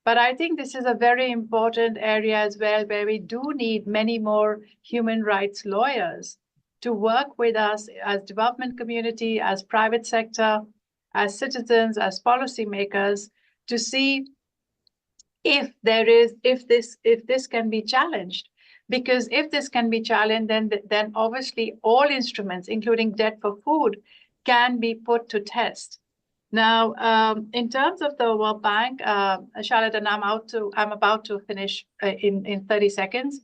But I think this is a very important area as well, where we do need many more human rights lawyers to work with us as development community, as private sector, as citizens, as policymakers, to see if this can be challenged. Because if this can be challenged, then obviously all instruments, including debt for food, can be put to test. Now, in terms of the World Bank, Charlotte, and I'm about to finish in 30 seconds.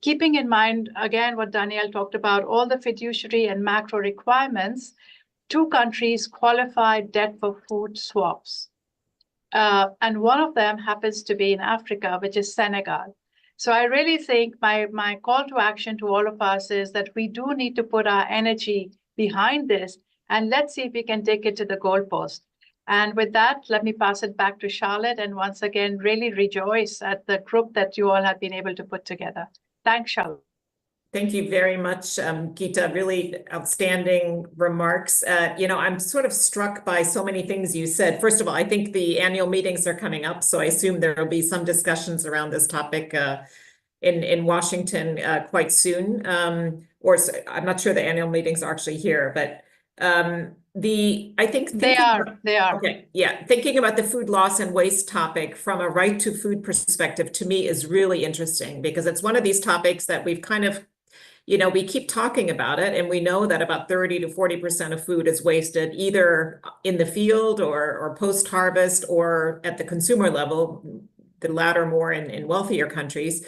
Keeping in mind, again, what Danielle talked about, all the fiduciary and macro requirements, 2 countries qualified debt for food swaps. And one of them happens to be in Africa, which is Senegal. So I really think my call to action to all of us is that we do need to put our energy behind this, and let's see if we can take it to the goalpost. And with that, let me pass it back to Charlotte, and once again, really rejoice at the group that you all have been able to put together. Thanks, Charlotte.
Thank you very much, Geeta. Really outstanding remarks. I'm sort of struck by so many things you said. First of all, I think the annual meetings are coming up, so I assume there will be some discussions around this topic in Washington quite soon. Or I'm not sure the annual meetings are actually here, but I think
they are.
Okay, yeah. Thinking about the food loss and waste topic from a right to food perspective, to me, is really interesting, because it's one of these topics that we've kind of, we keep talking about it, and we know that about 30 to 40% of food is wasted either in the field or post-harvest or at the consumer level, the latter more in wealthier countries.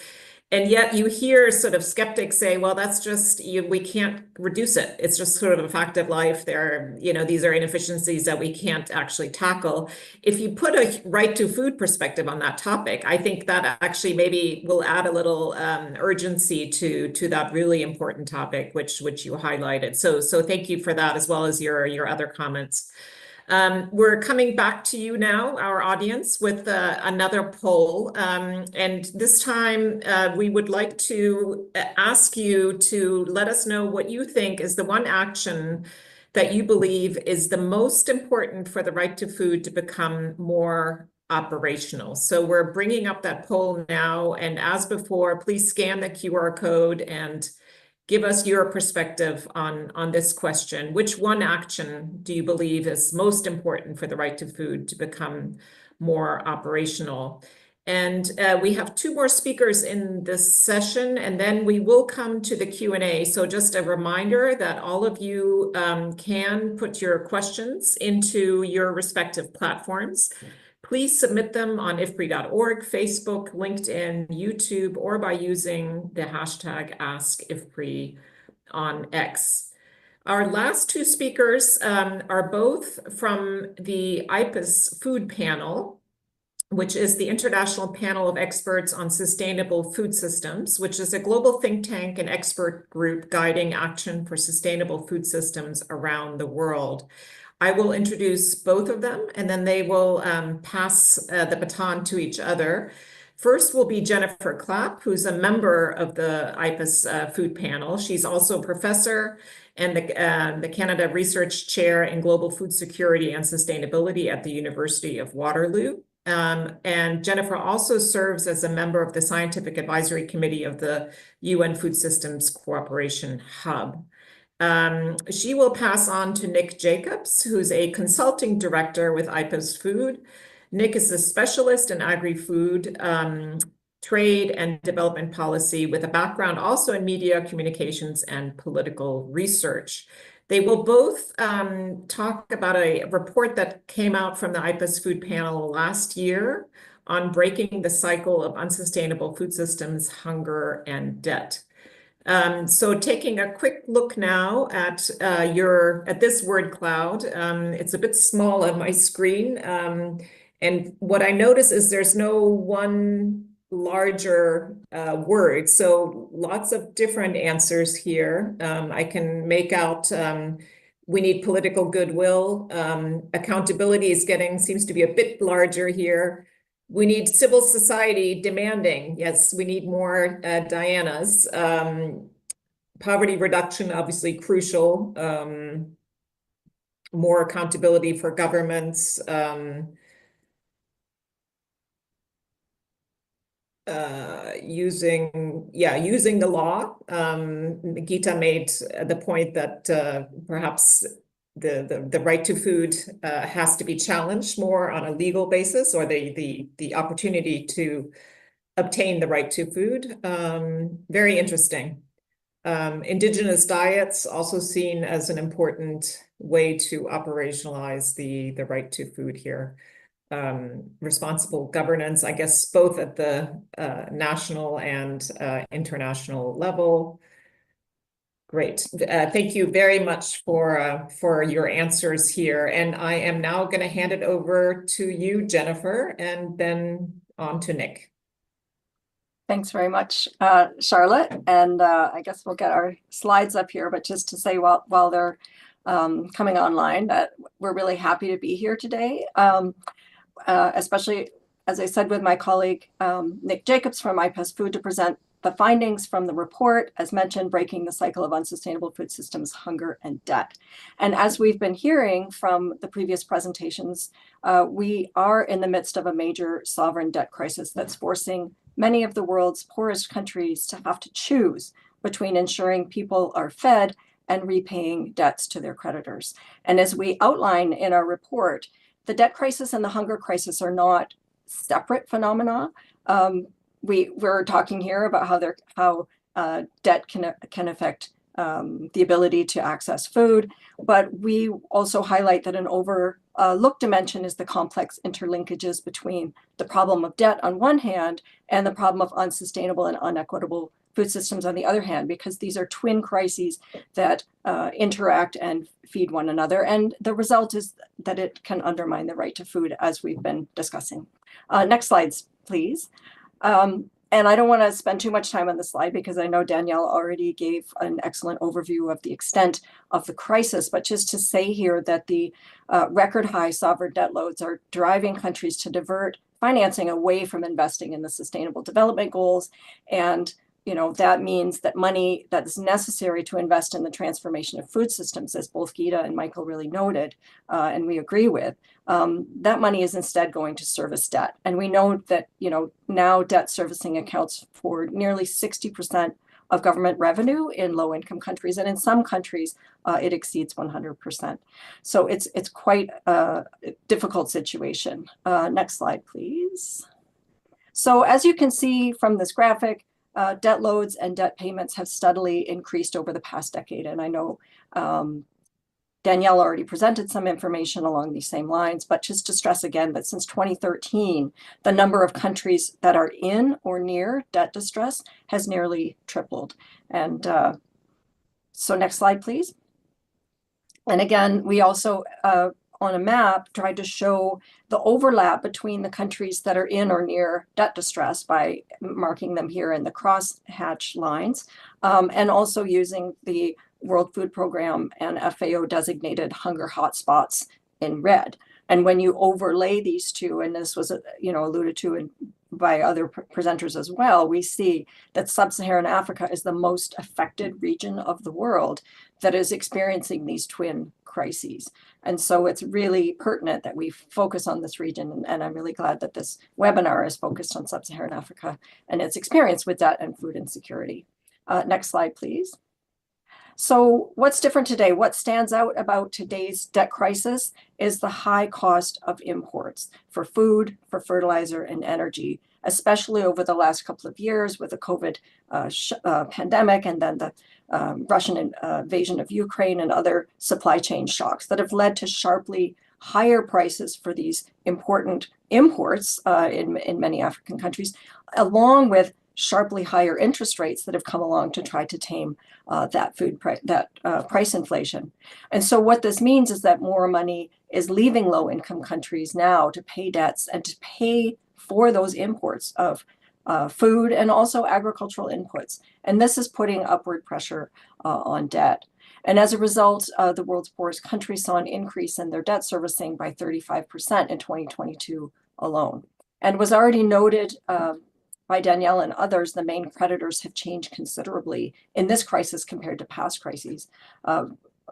And yet you hear sort of skeptics say, well, that's just, we can't reduce it. It's just sort of a fact of life. These are inefficiencies that we can't actually tackle. If you put a right to food perspective on that topic, I think that actually maybe will add a little urgency to that really important topic, which you highlighted. So thank you for that, as well as your other comments. We're coming back to you now, our audience, with another poll. And this time, we would like to ask you to let us know what you think is the one action that you believe is the most important for the right to food to become more operational. So we're bringing up that poll now. And as before, please scan the QR code and give us your perspective on this question. Which one action do you believe is most important for the right to food to become more operational? And we have 2 more speakers in this session, and then we will come to the Q&A. So just a reminder that all of you can put your questions into your respective platforms. Please submit them on IFPRI.org, Facebook, LinkedIn, YouTube, or by using the hashtag AskIFPRI on X. Our last 2 speakers are both from the IPES-Food panel, which is the International Panel of Experts on Sustainable Food Systems, which is a global think tank and expert group guiding action for sustainable food systems around the world. I will introduce both of them, and then they will pass the baton to each other. First will be Jennifer Clapp, who's a member of the IPES food panel. She's also a professor and the Canada Research Chair in Global Food Security and Sustainability at the University of Waterloo. And Jennifer also serves as a member of the Scientific Advisory Committee of the UN Food Systems Cooperation Hub. She will pass on to Nick Jacobs, who's a consulting director with IPES-Food. Nick is a specialist in agri-food, trade and development policy with a background also in media, communications, and political research. They will both talk about a report that came out from the IPES-Food panel last year on breaking the cycle of unsustainable food systems, hunger, and debt. So taking a quick look now at this word cloud, it's a bit small on my screen. And what I notice is there's no one larger word. So lots of different answers here. I can make out we need political goodwill. Accountability seems to be a bit larger here. We need civil society demanding. Yes, we need more Dianas. Poverty reduction, obviously crucial. More accountability for governments. Using the law. Geeta made the point that perhaps the right to food has to be challenged more on a legal basis, or the opportunity to obtain the right to food. Very interesting. Indigenous diets also seen as an important way to operationalize the right to food here. Responsible governance, I guess, both at the national and international level. Great. Thank you very much for your answers here. And I am now going to hand it over to you, Jennifer, and then on to Nick.
Thanks very much, Charlotte. And I guess we'll get our slides up here, but just to say while they're coming online, that we're really happy to be here today. Especially, as I said, with my colleague, Nick Jacobs from IPES-Food, to present the findings from the report, as mentioned, Breaking the Cycle of Unsustainable Food Systems, Hunger, and Debt. And as we've been hearing from the previous presentations, we are in the midst of a major sovereign debt crisis that's forcing many of the world's poorest countries to have to choose between ensuring people are fed and repaying debts to their creditors. And as we outline in our report, the debt crisis and the hunger crisis are not separate phenomena. We're talking here about how debt can affect the ability to access food, but we also highlight that an overlooked dimension is the complex interlinkages between the problem of debt on one hand and the problem of unsustainable and unequitable food systems on the other hand, because these are twin crises that interact and feed one another. And the result is that it can undermine the right to food, as we've been discussing. Next slides, please. And I don't want to spend too much time on this slide because I know Danielle already gave an excellent overview of the extent of the crisis, but just to say here that the record high sovereign debt loads are driving countries to divert financing away from investing in the sustainable development goals. And that means that money that's necessary to invest in the transformation of food systems, as both Geeta and Michael really noted, and we agree with, that money is instead going to service debt. And we know that, now debt servicing accounts for nearly 60% of government revenue in low-income countries. And in some countries, it exceeds 100%. So it's quite a difficult situation. Next slide, please. So as you can see from this graphic, debt loads and debt payments have steadily increased over the past decade. And I know Danielle already presented some information along these same lines, but just to stress again that since 2013, the number of countries that are in or near debt distress has nearly tripled. And so next slide, please. And again, we also, on a map, tried to show the overlap between the countries that are in or near debt distress by marking them here in the crosshatch lines, and also using the World Food Program and FAO designated hunger hotspots in red. And when you overlay these two, and this was, alluded to by other presenters as well, we see that sub-Saharan Africa is the most affected region of the world that is experiencing these twin crises. And so it's really pertinent that we focus on this region. And I'm really glad that this webinar is focused on sub-Saharan Africa and its experience with debt and food insecurity. Next slide, please. So what's different today? What stands out about today's debt crisis is the high cost of imports for food, for fertilizer, and energy, especially over the last couple of years with the COVID pandemic and then the Russian invasion of Ukraine and other supply chain shocks that have led to sharply higher prices for these important imports in many African countries, along with sharply higher interest rates that have come along to try to tame that price inflation. And so what this means is that more money is leaving low-income countries now to pay debts and to pay for those imports of food and also agricultural inputs. And this is putting upward pressure on debt. And as a result, the world's poorest countries saw an increase in their debt servicing by 35% in 2022 alone. And was already noted by Danielle and others, the main creditors have changed considerably in this crisis compared to past crises.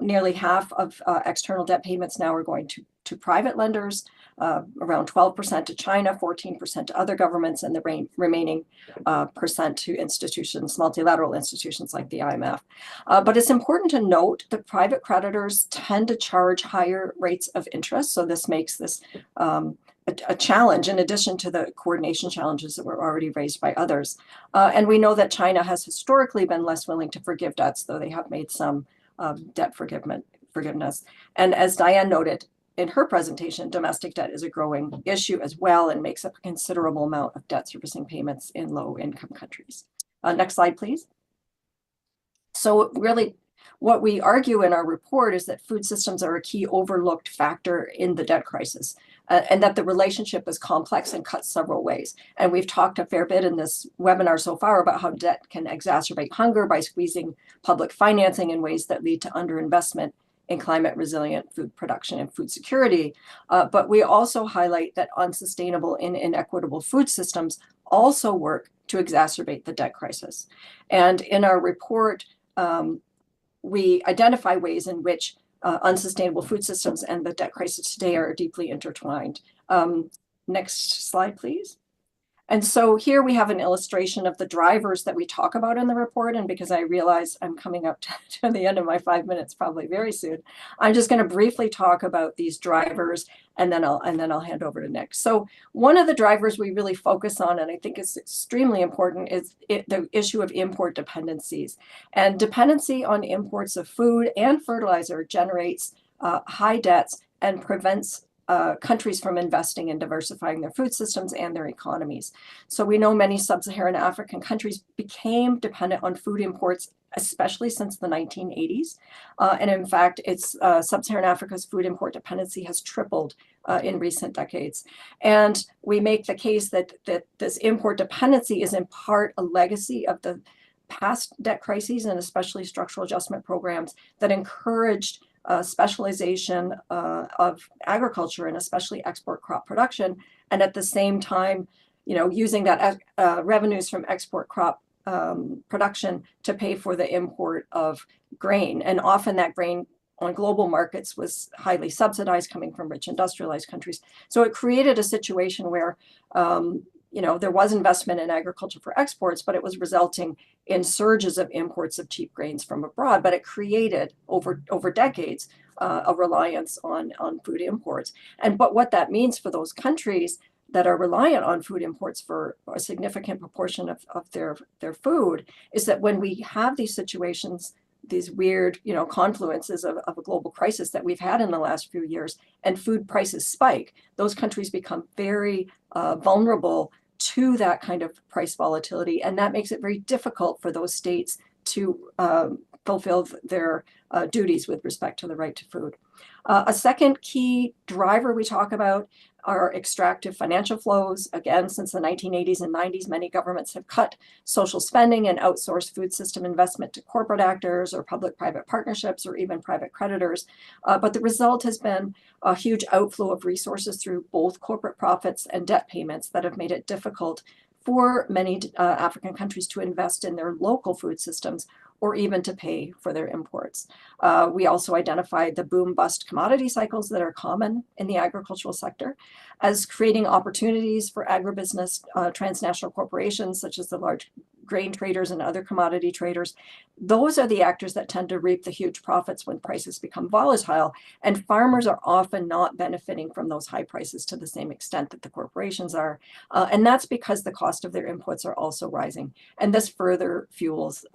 Nearly half of external debt payments now are going to private lenders, around 12% to China, 14% to other governments, and the remaining percent to institutions, multilateral institutions like the IMF. But it's important to note that private creditors tend to charge higher rates of interest. So this makes this a challenge in addition to the coordination challenges that were already raised by others. And we know that China has historically been less willing to forgive debts, though they have made some debt forgiveness. And as Diane noted in her presentation, domestic debt is a growing issue as well and makes up a considerable amount of debt servicing payments in low-income countries. Next slide, please. So really, what we argue in our report is that food systems are a key overlooked factor in the debt crisis, and that the relationship is complex and cuts several ways. And we've talked a fair bit in this webinar so far about how debt can exacerbate hunger by squeezing public financing in ways that lead to underinvestment in climate resilient food production and food security. But we also highlight that unsustainable and inequitable food systems also work to exacerbate the debt crisis. And in our report, we identify ways in which unsustainable food systems and the debt crisis today are deeply intertwined. Next slide, please. And so here we have an illustration of the drivers that we talk about in the report. And because I realize I'm coming up to the end of my 5 minutes, probably very soon, I'm just going to briefly talk about these drivers, and then I'll hand over to Nick. So one of the drivers we really focus on, and I think is extremely important, is the issue of import dependencies. And dependency on imports of food and fertilizer generates high debts and prevents countries from investing in diversifying their food systems and their economies. So we know many sub-Saharan African countries became dependent on food imports, especially since the 1980s. And in fact, it's sub-Saharan Africa's food import dependency has tripled in recent decades. And we make the case that this import dependency is in part a legacy of the past debt crises, and especially structural adjustment programs that encouraged specialization of agriculture and especially export crop production, and at the same time, using that revenues from export crop production to pay for the import of grain. And often that grain on global markets was highly subsidized, coming from rich industrialized countries. So it created a situation where there was investment in agriculture for exports, but it was resulting in surges of imports of cheap grains from abroad. But it created over decades a reliance on food imports. But what that means for those countries that are reliant on food imports for a significant proportion of their food is that when we have these situations, these weird, confluences of a global crisis that we've had in the last few years, and food prices spike, those countries become very vulnerable to that kind of price volatility. And that makes it very difficult for those states to fulfill their duties with respect to the right to food. A second key driver we talk about are extractive financial flows. Again, since the 1980s and 90s, many governments have cut social spending and outsourced food system investment to corporate actors or public-private partnerships or even private creditors. But the result has been a huge outflow of resources through both corporate profits and debt payments that have made it difficult for many African countries to invest in their local food systems or even to pay for their imports. We also identified the boom-bust commodity cycles that are common in the agricultural sector as creating opportunities for agribusiness transnational corporations such as the large grain traders and other commodity traders. Those are the actors that tend to reap the huge profits when prices become volatile, and farmers are often not benefiting from those high prices to the same extent that the corporations are. And that's because the cost of their inputs are also rising. And this further fuels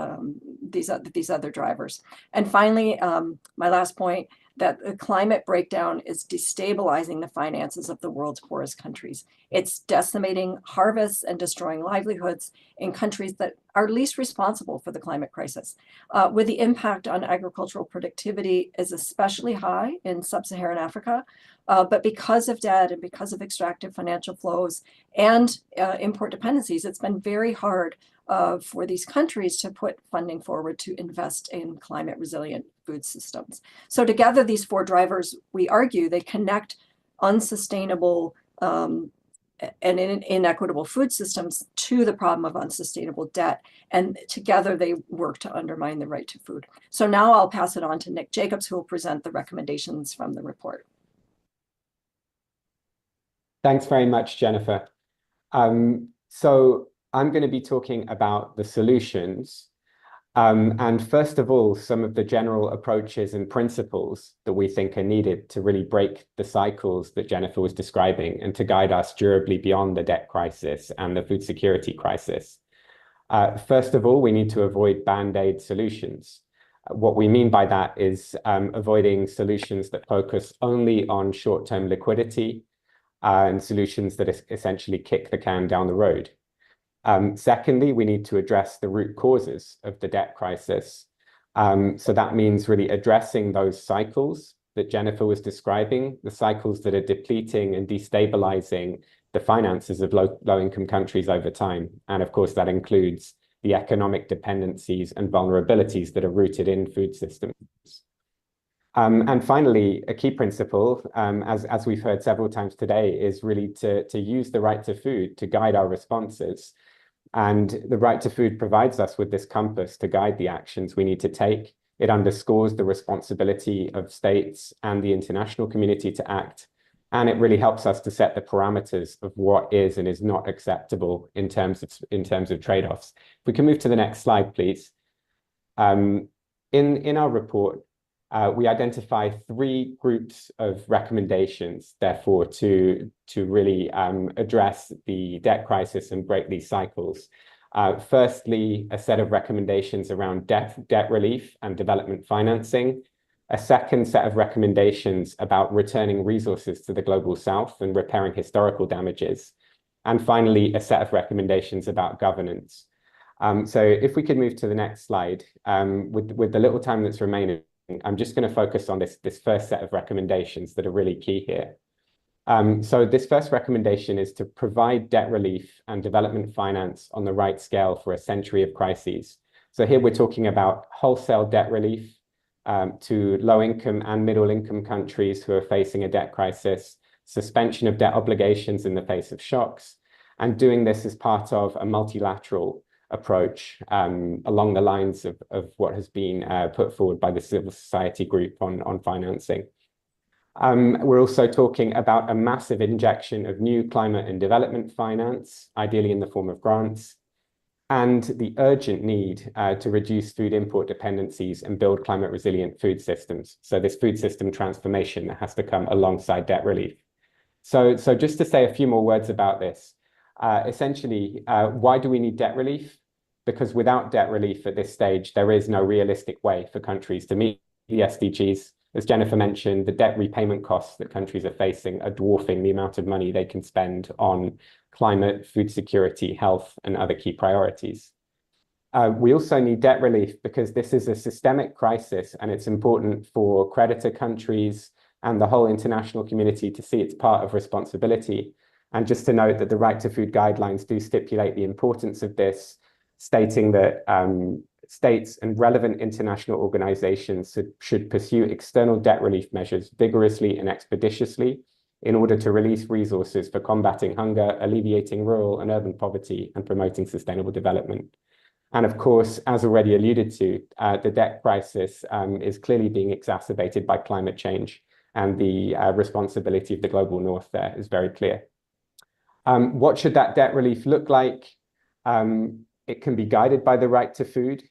these other drivers. And finally, my last point, that the climate breakdown is destabilizing the finances of the world's poorest countries. It's decimating harvests and destroying livelihoods in countries that are least responsible for the climate crisis. With the impact on agricultural productivity is especially high in sub-Saharan Africa, but because of debt and because of extractive financial flows and import dependencies, it's been very hard for these countries to put funding forward to invest in climate resilient food systems. So together, these four drivers, we argue, they connect unsustainable and inequitable food systems to the problem of unsustainable debt. And together they work to undermine the right to food. So now I'll pass it on to Nick Jacobs, who will present the recommendations from the report.
Thanks very much, Jennifer. So I'm going to be talking about the solutions. And first of all, some of the general approaches and principles that we think are needed to really break the cycles that Jennifer was describing and to guide us durably beyond the debt crisis and the food security crisis. First of all, we need to avoid band-aid solutions. What we mean by that is avoiding solutions that focus only on short-term liquidity and solutions that essentially kick the can down the road. Secondly, we need to address the root causes of the debt crisis. So that means really addressing those cycles that Jennifer was describing, the cycles that are depleting and destabilizing the finances of low-income countries over time. And of course, that includes the economic dependencies and vulnerabilities that are rooted in food systems. And finally, a key principle, as we've heard several times today, is really to use the right to food to guide our responses. And the right to food provides us with this compass to guide the actions we need to take. It underscores the responsibility of states and the international community to act. And it really helps us to set the parameters of what is and is not acceptable in terms of trade-offs. If we can move to the next slide, please. In our report, we identify three groups of recommendations, therefore, to really address the debt crisis and break these cycles. Firstly, a set of recommendations around debt relief and development financing. A second set of recommendations about returning resources to the global south and repairing historical damages. And finally, a set of recommendations about governance. So if we could move to the next slide, with the little time that's remaining, I'm just going to focus on this first set of recommendations that are really key here. So this first recommendation is to provide debt relief and development finance on the right scale for a century of crises. So here we're talking about wholesale debt relief to low-income and middle-income countries who are facing a debt crisis, suspension of debt obligations in the face of shocks, and doing this as part of a multilateral approach along the lines of what has been put forward by the civil society group on financing. We're also talking about a massive injection of new climate and development finance, ideally in the form of grants, and the urgent need to reduce food import dependencies and build climate resilient food systems. So this food system transformation that has to come alongside debt relief. So just to say a few more words about this, essentially, why do we need debt relief? Because without debt relief at this stage, there is no realistic way for countries to meet the SDGs. As Jennifer mentioned, the debt repayment costs that countries are facing are dwarfing the amount of money they can spend on climate, food security, health, and other key priorities. We also need debt relief because this is a systemic crisis, and it's important for creditor countries and the whole international community to see it's part of responsibility. And just to note that the Right to Food guidelines do stipulate the importance of this, stating that states and relevant international organizations should pursue external debt relief measures vigorously and expeditiously in order to release resources for combating hunger, alleviating rural and urban poverty, and promoting sustainable development. And of course, as already alluded to, the debt crisis is clearly being exacerbated by climate change, and the responsibility of the global north there is very clear. What should that debt relief look like? It can be guided by the right to food.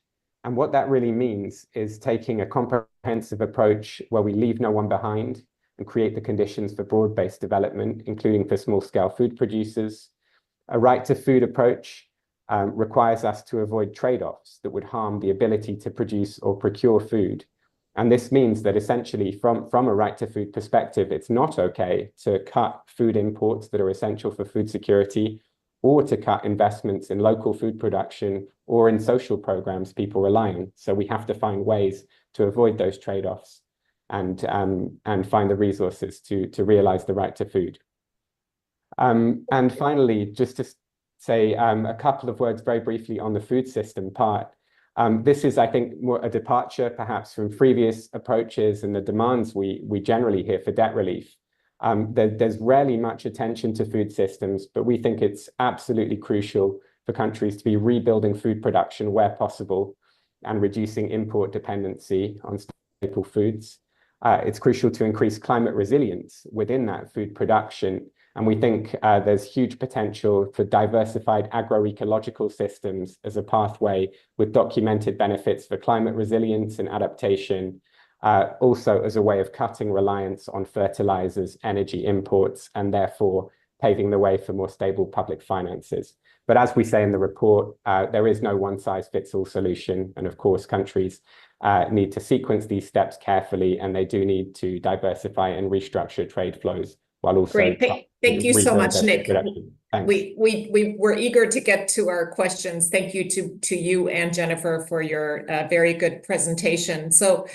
And what that really means is taking a comprehensive approach where we leave no one behind and create the conditions for broad-based development, including for small-scale food producers. A right to food approach requires us to avoid trade-offs that would harm the ability to produce or procure food. And this means that essentially from a right to food perspective, it's not okay to cut food imports that are essential for food security, or to cut investments in local food production or in social programs people rely on. So we have to find ways to avoid those trade-offs and find the resources to realize the right to food. And finally, just to say a couple of words very briefly on the food system part. This is, I think, more a departure perhaps from previous approaches and the demands we generally hear for debt relief. There's rarely much attention to food systems, but we think it's absolutely crucial for countries to be rebuilding food production where possible and reducing import dependency on staple foods. It's crucial to increase climate resilience within that food production. And we think there's huge potential for diversified agroecological systems as a pathway with documented benefits for climate resilience and adaptation, also as a way of cutting reliance on fertilizers, energy imports, and therefore paving the way for more stable public finances. But as we say in the report, there is no one-size-fits-all solution. And of course, countries need to sequence these steps carefully, and they do need to diversify and restructure trade flows while also—
Great. Thank you so much, Nick.
We
were eager to get to our questions. Thank you to you and Jennifer for your very good presentation. So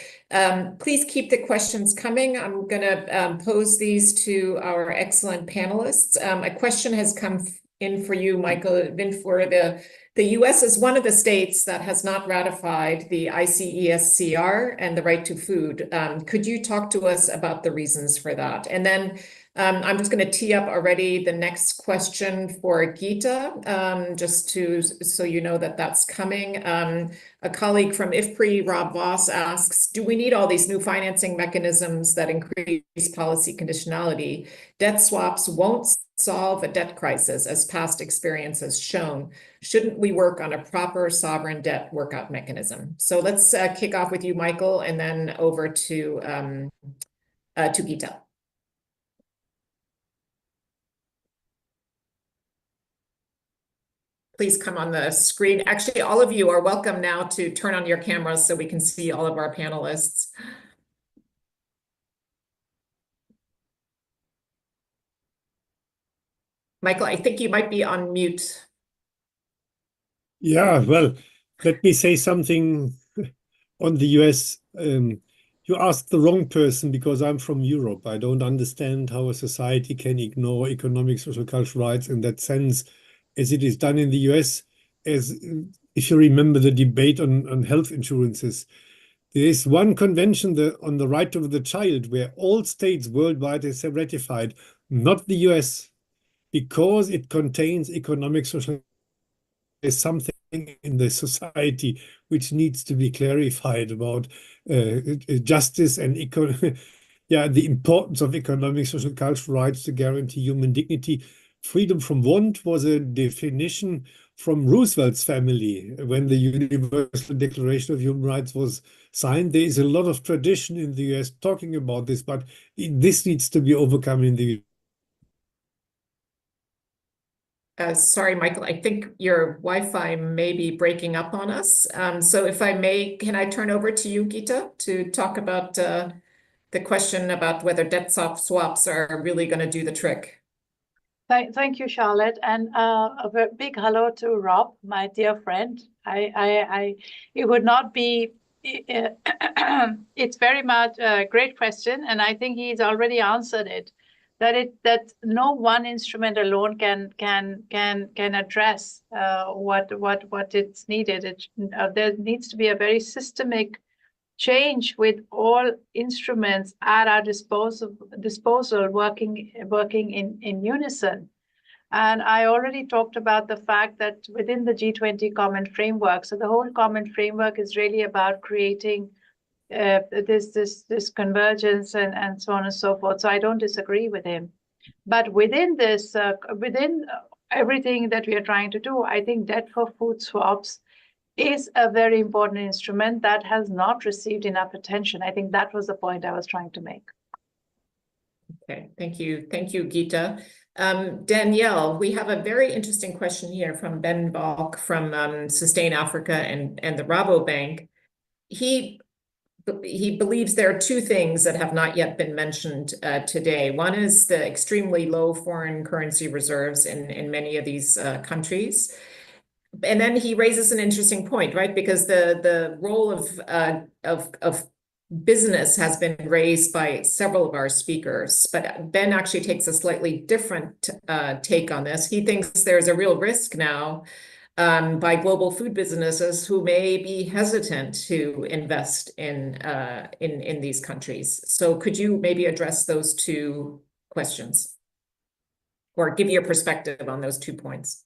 please keep the questions coming. I'm going to pose these to our excellent panelists. A question has come in for you, Michael Windfuhr. The US is one of the states that has not ratified the ICESCR and the right to food. Could you talk to us about the reasons for that? And then I'm just going to tee up already the next question for Geeta, just so you know that that's coming. A colleague from IFPRI, Rob Voss, asks, do we need all these new financing mechanisms that increase policy conditionality? Debt swaps won't solve a debt crisis, as past experience has shown. Shouldn't we work on a proper sovereign debt workout mechanism? So let's kick off with you, Michael, and then over to Geeta. Please come on the screen. Actually, all of you are welcome now to turn on your cameras so we can see all of our panelists. Michael, I think you might be on mute.
Yeah, well, let me say something on the US. You asked the wrong person because I'm from Europe. I don't understand how a society can ignore economic, social, cultural rights in that sense, as it is done in the US. As if you remember the debate on health insurances, there is one convention on the right of the child where all states worldwide have ratified, not the US, because it contains economic, social. There's something in the society which needs to be clarified about justice and the importance of economic, social, cultural rights to guarantee human dignity. Freedom from want was a definition from Roosevelt's family when the Universal Declaration of Human Rights was signed. There is a lot of tradition in the US talking about this, but this needs to be overcome in the
Sorry, Michael, I think your Wi-Fi may be breaking up on us. So if I may, can I turn over to you, Geeta, to talk about the question about whether debt swaps are really going to do the trick?
Thank you, Charlotte, and a very big hello to Rob, my dear friend. It would not be. It's very much a great question, and I think he's already answered it. That no one instrument alone can address what it's needed. There needs to be a very systemic change with all instruments at our disposal working in unison. And I already talked about the fact that within the G20 common framework, so the whole common framework is really about creating this convergence and so on and so forth. So I don't disagree with him. But within this, within everything that we are trying to do, I think debt for food swaps is a very important instrument that has not received enough attention. I think that was the point I was trying to make.
Okay, thank you. Thank you, Geeta. Danielle, we have a very interesting question here from Ben Balk from Sustain Africa and the Rabobank. He believes there are two things that have not yet been mentioned today. One is the extremely low foreign currency reserves in many of these countries. And then he raises an interesting point, right? Because the role of business has been raised by several of our speakers, but Ben actually takes a slightly different take on this. He thinks there's a real risk now by global food businesses who may be hesitant to invest in these countries. So could you maybe address those two questions or give your perspective on those 2 points?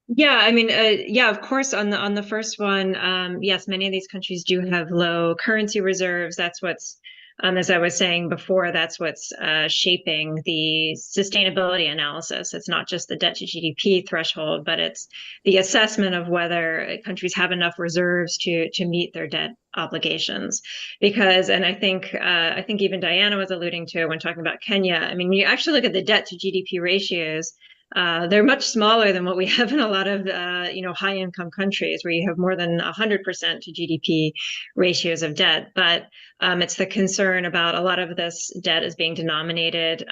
Yeah, I mean, yeah, of course, on the first one, yes, many of these countries do have low currency reserves. That's what's, as I was saying before, that's what's shaping the sustainability analysis. It's not just the debt to GDP threshold, but it's the assessment of whether countries have enough reserves to meet their debt obligations. Because, and I think even Diana was alluding to it when talking about Kenya. I mean, when you actually look at the debt to GDP ratios, they're much smaller than what we have in a lot of high-income countries where you have more than 100% to GDP ratios of debt. But it's the concern about a lot of this debt is being denominated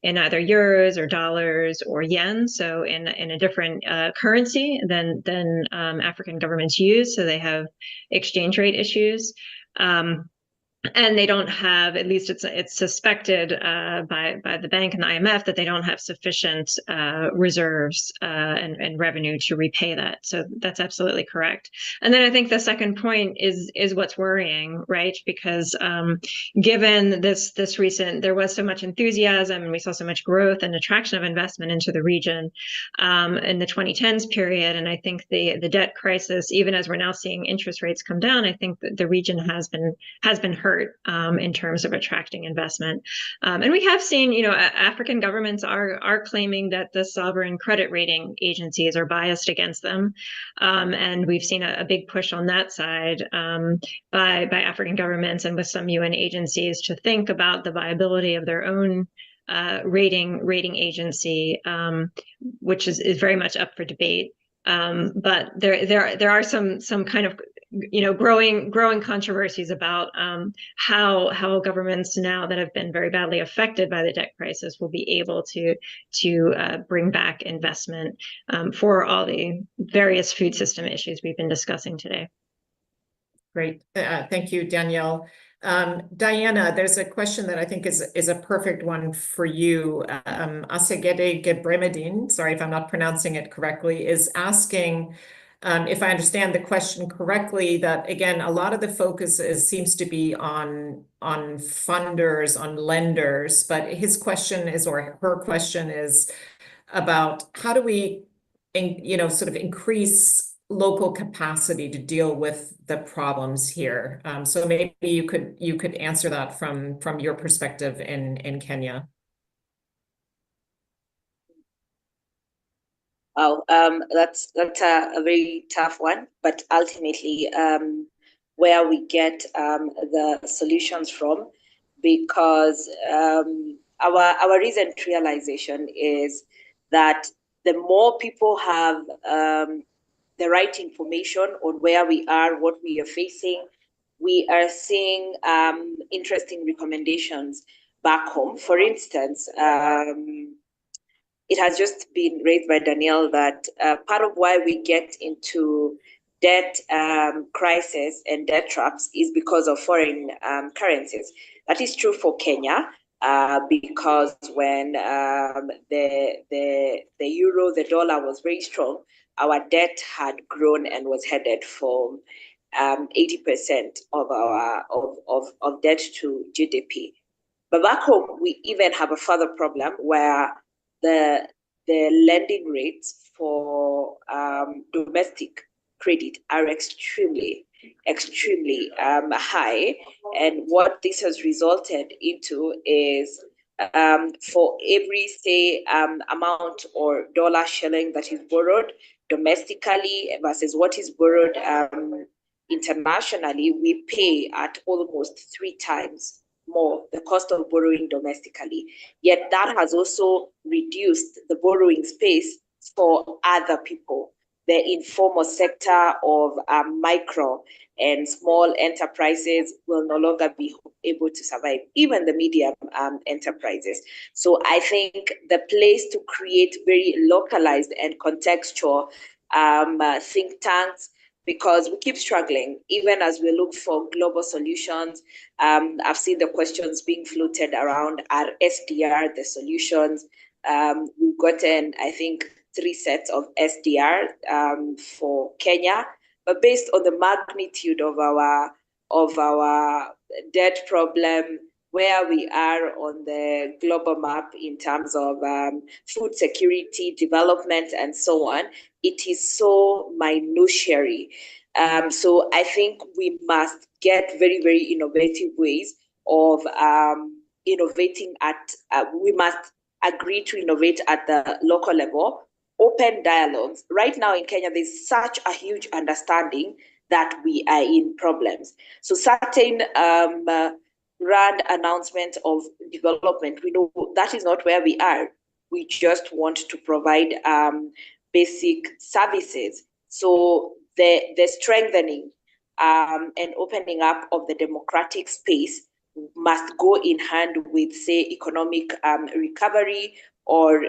in either euros or dollars or yen, so in a different currency than African governments use. So they have exchange rate issues. And they don't have, at least it's suspected by the bank and the IMF, that they don't have sufficient reserves and revenue to repay that. So that's absolutely correct. And then I think the second point is what's worrying, right? Because given this recent, there was so much enthusiasm and we saw so much growth and attraction of investment into the region in the 2010s period. And I think the debt crisis, even as we're now seeing interest rates come down, I think that the region has been hurt in terms of attracting investment. And we have seen, African governments are claiming that the sovereign credit rating agencies are biased against them. And we've seen a big push on that side by African governments and with some UN agencies to think about the viability of their own rating agency, which is very much up for debate. But there are some kind of growing controversies about how governments now that have been very badly affected by the debt crisis will be able to bring back investment for all the various food system issues we've been discussing today.
Great, thank you, Danielle. Diana, there's a question that I think is a perfect one for you. Gebremedin, sorry if I'm not pronouncing it correctly, is asking, if I understand the question correctly, that again, a lot of the focus seems to be on funders, on lenders, but his question is, or her question is about how do we, sort of increase local capacity to deal with the problems here. So maybe you could answer that from your perspective in Kenya.
Oh, that's a very tough one, but ultimately where we get the solutions from, because our recent realization is that the more people have the right information on where we are, what we are facing, we are seeing interesting recommendations back home. For instance, it has just been raised by Danielle that part of why we get into debt crisis and debt traps is because of foreign currencies. That is true for Kenya because when the euro, the dollar was very strong, our debt had grown and was headed for 80% of our of debt to GDP. But back home, we even have a further problem where the lending rates for domestic credit are extremely high, and what this has resulted into is for every say amount or dollar shilling that is borrowed domestically versus what is borrowed internationally, we pay at almost 3 times more the cost of borrowing domestically. Yet that has also reduced the borrowing space for other people. The informal sector of micro and small enterprises will no longer be able to survive, even the medium enterprises. So I think the place to create very localized and contextual think tanks, because we keep struggling, even as we look for global solutions. I've seen the questions being floated around, are SDR the solutions? We've gotten, I think, 3 sets of SDR for Kenya, but based on the magnitude of our debt problem, where we are on the global map in terms of food security, development, and so on, it is so minutiary. So I think we must get very, very innovative ways of innovating we must agree to innovate at the local level, open dialogues. Right now in Kenya, there's such a huge understanding that we are in problems. So certain grand announcement of development, we know that is not where we are. We just want to provide basic services. So the strengthening and opening up of the democratic space must go in hand with, say, economic recovery or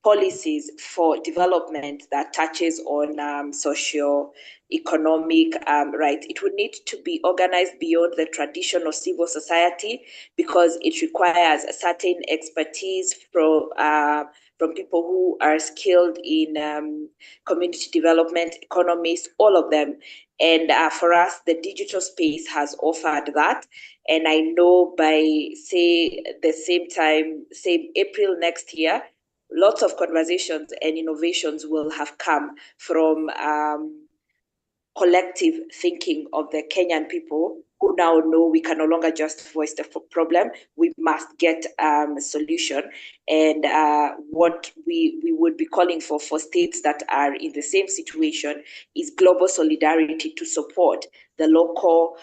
policies for development that touches on socio-economic rights. It would need to be organized beyond the traditional civil society because it requires a certain expertise from people who are skilled in community development, economists, all of them. And for us, the digital space has offered that. And I know by, say, the same time, say April next year, lots of conversations and innovations will have come from collective thinking of the Kenyan people who now know we can no longer just voice the problem, we must get a solution. And what we would be calling for states that are in the same situation is global solidarity to support the local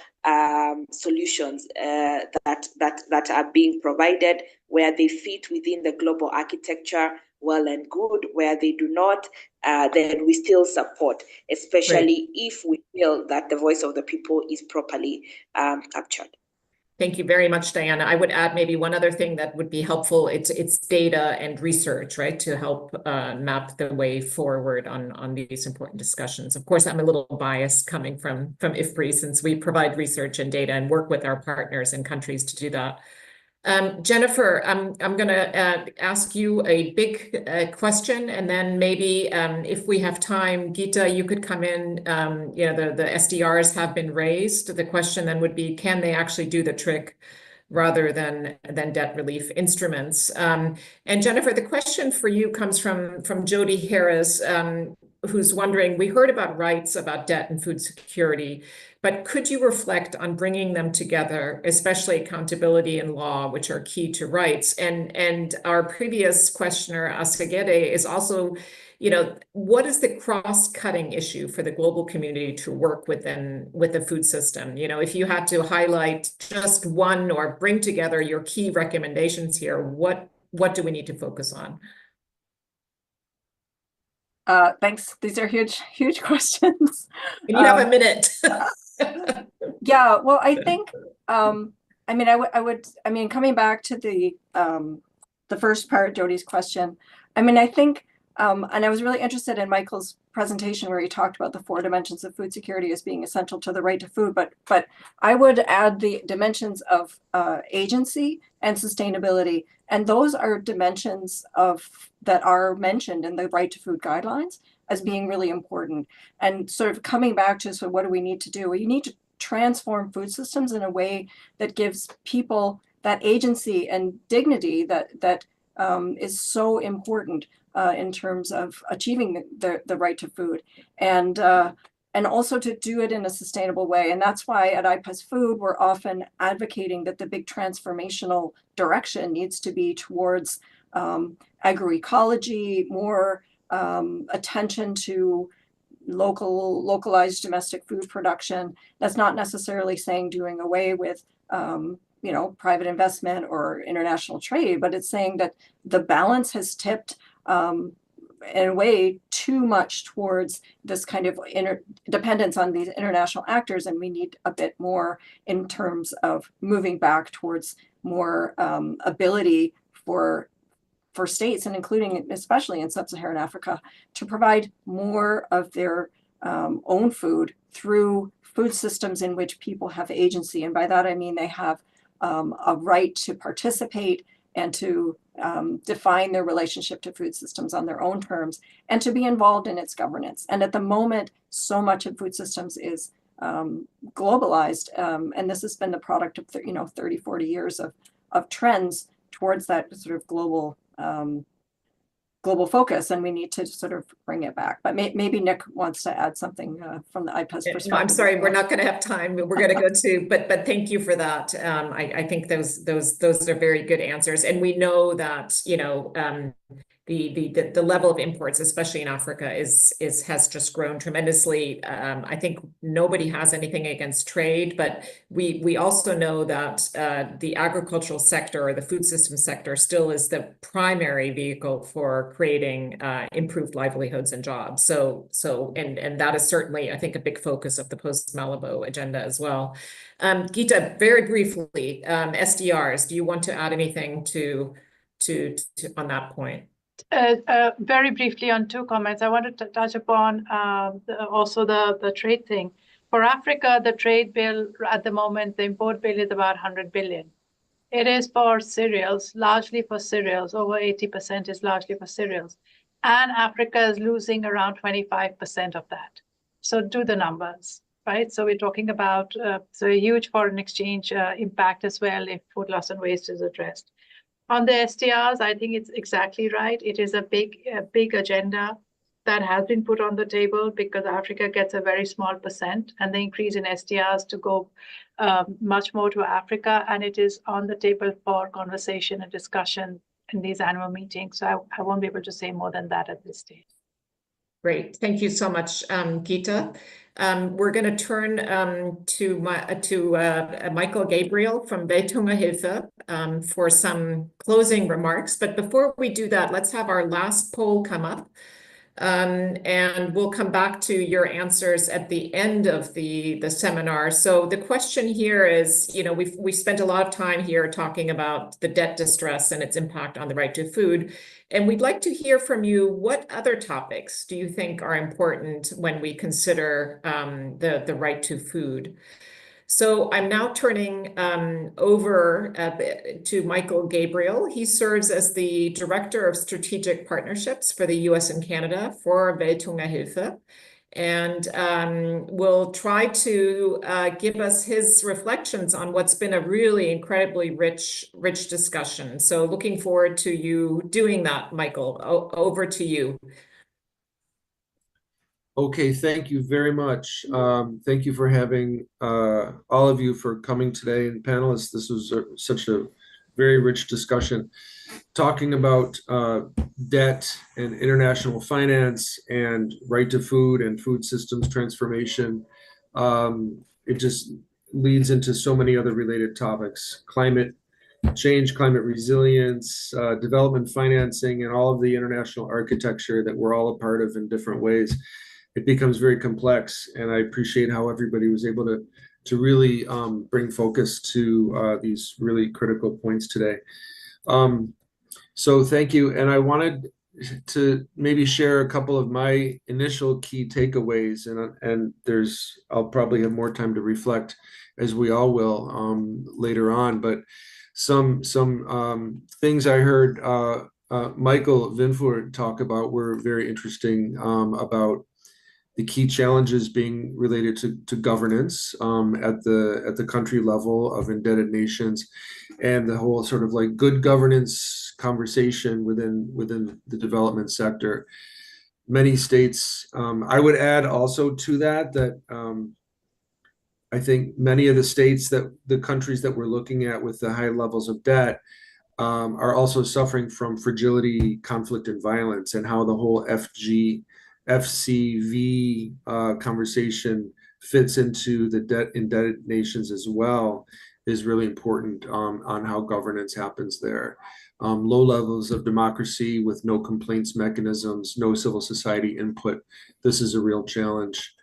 solutions that are being provided where they fit within the global architecture, well and good. Where they do not, then we still support, especially if we feel that the voice of the people is properly captured.
Thank you very much, Diana. I would add maybe one other thing that would be helpful. It's data and research, right, to help map the way forward on these important discussions. Of course, I'm a little biased coming from IFPRI since we provide research and data and work with our partners and countries to do that. Jennifer, I'm going to ask you a big question, and then maybe if we have time, Geeta, you could come in. You know, the SDRs have been raised. The question then would be, can they actually do the trick rather than debt relief instruments? And Jennifer, the question for you comes from Jody Harris, who's wondering, we heard about rights, about debt and food security, but could you reflect on bringing them together, especially accountability and law, which are key to rights? And our previous questioner, Asagede, is also, you know, what is the cross-cutting issue for the global community to work within with the food system? You know, if you had to highlight just one or bring together your key recommendations here, what do we need to focus on?
Thanks. These are huge questions.
And you have a minute.
Yeah, well, I think I mean, coming back to the first part, Jodi's question, I mean, I think, and I was really interested in Michael's presentation where he talked about the 4 dimensions of food security as being essential to the right to food, but I would add the dimensions of agency and sustainability, and those are dimensions that are mentioned in the right to food guidelines as being really important. And sort of coming back to, so what do we need to do? Well, you need to transform food systems in a way that gives people that agency and dignity that is so important in terms of achieving the right to food, and also to do it in a sustainable way. And that's why at IPES-Food, we're often advocating that the big transformational direction needs to be towards agroecology, more attention to localized domestic food production. That's not necessarily saying doing away with private investment or international trade, but it's saying that the balance has tipped in a way too much towards this kind of dependence on these international actors, and we need a bit more in terms of moving back towards more ability for states, and including especially in sub-Saharan Africa, to provide more of their own food through food systems in which people have agency. And by that I mean they have a right to participate and to define their relationship to food systems on their own terms, and to be involved in its governance. And at the moment, so much of food systems is globalized, and this has been the product of 30, 40 years of trends towards that sort of global focus, and we need to sort of bring it back. But maybe Nick wants to add something from the IPES perspective.
No, I'm sorry, we're not going to have time. We're going to go to, but thank you for that. I think those are very good answers, and we know that the level of imports, especially in Africa, has just grown tremendously. I think nobody has anything against trade, but we also know that the agricultural sector or the food system sector still is the primary vehicle for creating improved livelihoods and jobs. So that is certainly, I think, a big focus of the post-Malabo agenda as well. Geeta, very briefly, SDRs. Do you want to add anything to on that point?
Very briefly on 2 comments. I wanted to touch upon also the trade thing. For Africa, the trade bill at the moment, the import bill is about 100 billion. It is for cereals, largely for cereals. Over 80% is largely for cereals. And Africa is losing around 25% of that. So do the numbers, right? So we're talking about a huge foreign exchange impact as well if food loss and waste is addressed. On the SDRs, I think it's exactly right. It is a big agenda that has been put on the table because Africa gets a very small percent, and the increase in SDRs to go much more to Africa, and it is on the table for conversation and discussion in these annual meetings. So I won't be able to say more than that at this stage.
Great, thank you so much, Geeta. We're going to turn to Michael Gabriel from Welthungerhilfe for some closing remarks. But before we do that, let's have our last poll come up. And we'll come back to your answers at the end of the seminar. So the question here is, we spent a lot of time here talking about the debt distress and its impact on the right to food. And we'd like to hear from you, what other topics do you think are important when we consider the right to food? So I'm now turning over to Michael Gabriel. He serves as the Director of Strategic Partnerships for the US and Canada for Welthungerhilfe, and will try to give us his reflections on what's been a really incredibly rich discussion. So looking forward to you doing that, Michael. Over to you.
Okay, thank you very much. Thank you for having all of you for coming today, and panelists. This was such a very rich discussion, talking about debt and international finance and right to food and food systems transformation. It just leads into so many other related topics: climate change, climate resilience, development financing, and all of the international architecture that we're all a part of in different ways. It becomes very complex, and I appreciate how everybody was able really bring focus to these really critical points today. So thank you. And I wanted to maybe share a couple of my initial key takeaways, and I'll probably have more time to reflect, as we all will later on, but some things I heard Michael Windfuhr talk about were very interesting, about the key challenges being related to governance at the country level of indebted nations, and the whole sort of like good governance conversation within the development sector. Many states, I would add also to that I think many of the states, that the countries that we're looking at with the high levels of debt, are also suffering from fragility, conflict, and violence, and how the whole FCV conversation fits into the indebted nations as well is really important on how governance happens there. Low levels of democracy with no complaints mechanisms, no civil society input. This is a real challenge.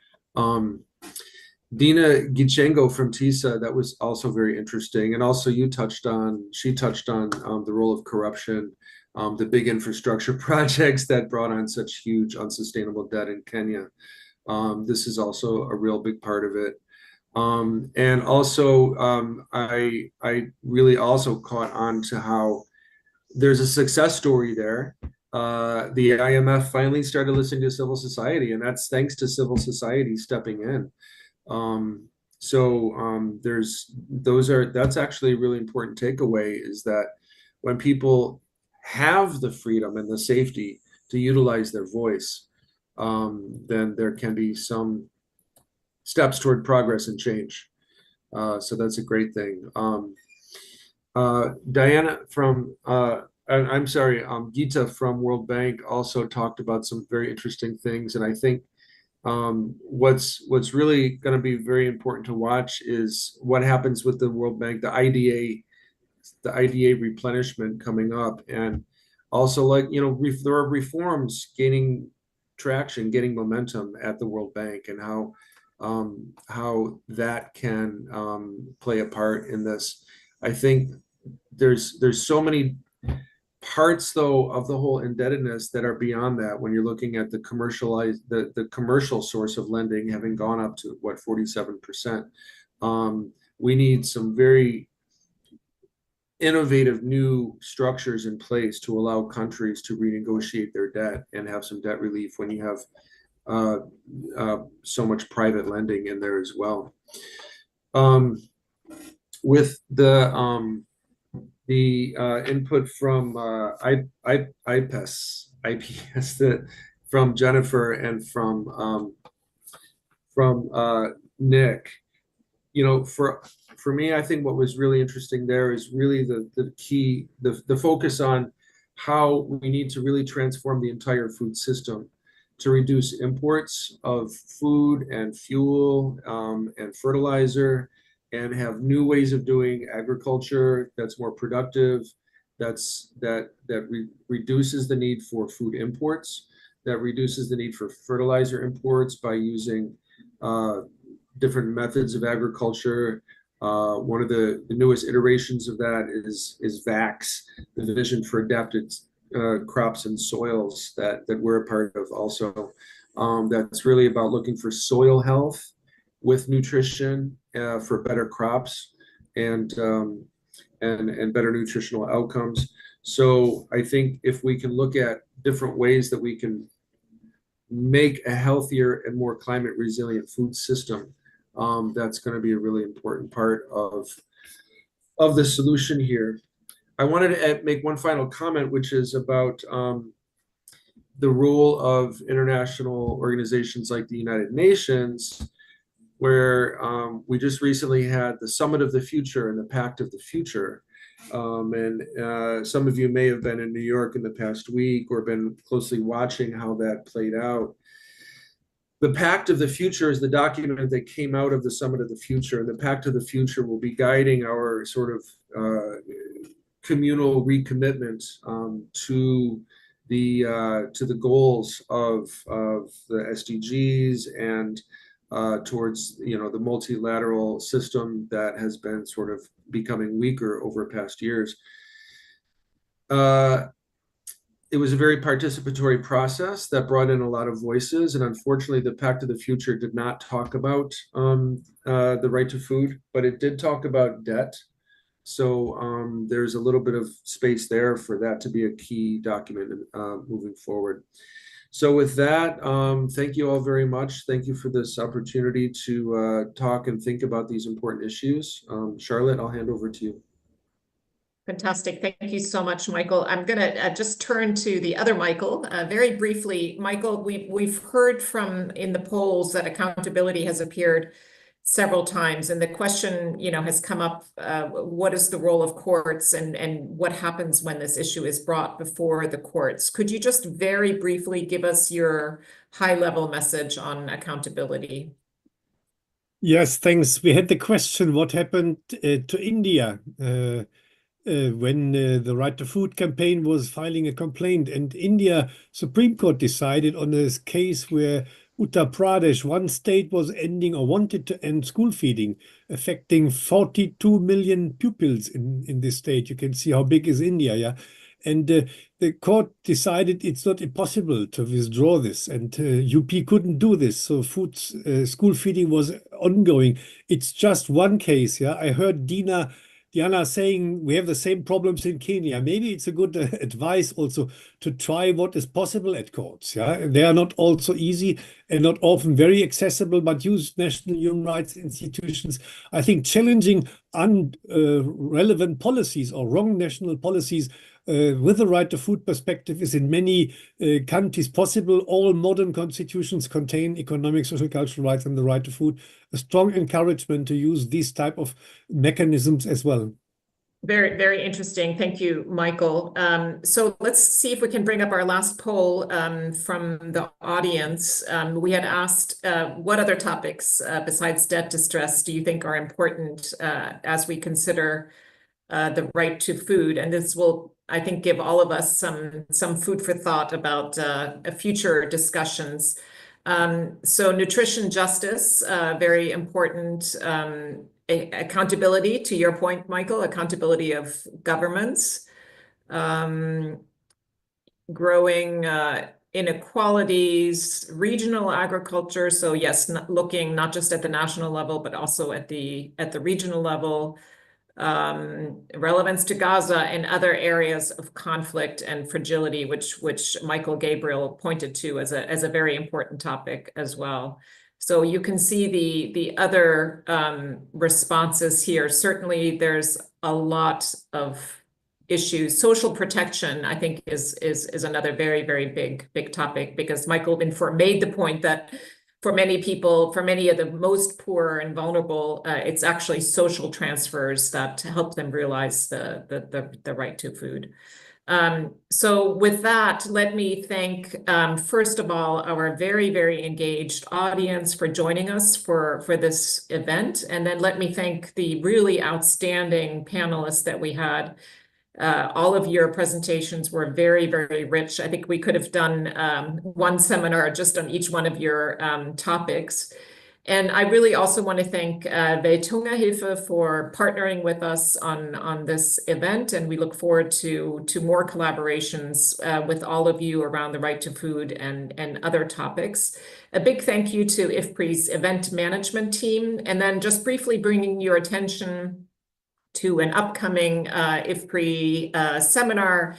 Dina Gichengo from TISA, that was also very interesting. And also she touched on the role of corruption, the big infrastructure projects that brought on such huge unsustainable debt in Kenya. This is also a real big part of it. And also, I really also caught on to how there's a success story there. The IMF finally started listening to civil society, and that's thanks to civil society stepping in. That's actually a really important takeaway, is that when people have the freedom and the safety to utilize their voice, then there can be some steps toward progress and change. So that's a great thing. Diana from, Geeta from World Bank also talked about some very interesting things. And I think what's really going to be very important to watch is what happens with the World Bank, the IDA replenishment coming up, and also, like, there are reforms gaining traction, getting momentum at the World Bank, and how that can play a part in this. I think there's so many parts, though, of the whole indebtedness that are beyond that. When you're looking at the commercial source of lending having gone up to 47%, we need some very innovative new structures in place to allow countries to renegotiate their debt and have some debt relief when you have so much private lending in there as well. With the input from IPES, from Jennifer and from Nick, for me, I think what was really interesting there is really the key, the focus on how we need to really transform the entire food system to reduce imports of food and fuel and fertilizer, and have new ways of doing agriculture that's more productive, that reduces the need for food imports, that reduces the need for fertilizer imports by using different methods of agriculture. One of the newest iterations of that is VAX, the Vision for Adapted Crops and Soils, that we're a part of also. That's really about looking for soil health with nutrition for better crops and better nutritional outcomes. So I think if we can look at different ways that we can make a healthier and more climate resilient food system, that's going to be a really important part of the solution here. I wanted to make one final comment, which is about the role of international organizations like the United Nations, where we just recently had the Summit of the Future and the Pact of the Future. And some of you may have been in New York in the past week or been closely watching how that played out. The Pact of the Future is the document that came out of the Summit of the Future, and the Pact of the Future will be guiding our sort of communal recommitment to the goals of the SDGs and towards, you know, the multilateral system that has been sort of becoming weaker over past years. It was a very participatory process that brought in a lot of voices, and unfortunately, the Pact of the Future did not talk about the right to food, but it did talk about debt. So there's a little bit of space there for that to be a key document moving forward. So with that, thank you all very much. Thank you for this opportunity to talk and think about these important issues. Charlotte, I'll hand over to you.
Fantastic. Thank you so much, Michael. I'm going to just turn to the other Michael very briefly. Michael, we've heard from in the polls that accountability has appeared several times, and the question, you know, has come up, what is the role of courts and what happens when this issue is brought before the courts? Could you just very briefly give us your high-level message on accountability?
Yes, thanks. We had the question, what happened to India when the Right to Food campaign was filing a complaint, and India Supreme Court decided on a case where Uttar Pradesh, one state, was ending or wanted to end school feeding, affecting 42 million pupils in this state. You can see how big is India, yeah? And the court decided it's not impossible to withdraw this, and UP couldn't do this. So school feeding was ongoing. It's just one case, yeah? I heard Diana saying we have the same problems in Kenya. Maybe it's a good advice also to try what is possible at courts. Yeah, they are not also easy and not often very accessible, but use national human rights institutions. I think challenging relevant policies or wrong national policies with the right to food perspective is in many countries possible. All modern constitutions contain economic, social, cultural rights and the right to food. A strong encouragement to use these type of mechanisms as well.
Very, very interesting. Thank you, Michael. So let's see if we can bring up our last poll from the audience. We had asked what other topics besides debt distress do you think are important as we consider the right to food? And this will, I think, give all of us some food for thought about future discussions. So nutrition justice, very important. Accountability, to your point, Michael, accountability of governments, growing inequalities, regional agriculture. So yes, looking not just at the national level, but also at the regional level. Relevance to Gaza and other areas of conflict and fragility, which Michael Gabriel pointed to as a very important topic as well. So you can see the other responses here. Certainly, there's a lot of issues. Social protection, I think, is another very, very big topic, because Michael Windfuhr made the point that for many people, for many of the most poor and vulnerable, it's actually social transfers that help them realize the right to food. So with that, let me thank, first of all, our very, very engaged audience for joining us for this event. And then let me thank the really outstanding panelists that we had. All of your presentations were very, very rich. I think we could have done one seminar just on each one of your topics. And I really also want to thank Welthungerhilfe for partnering with us on this event. And we look forward to more collaborations with all of you around the right to food and other topics. A big thank you to IFPRI's event management team. And then just briefly bringing your attention to an upcoming IFPRI seminar.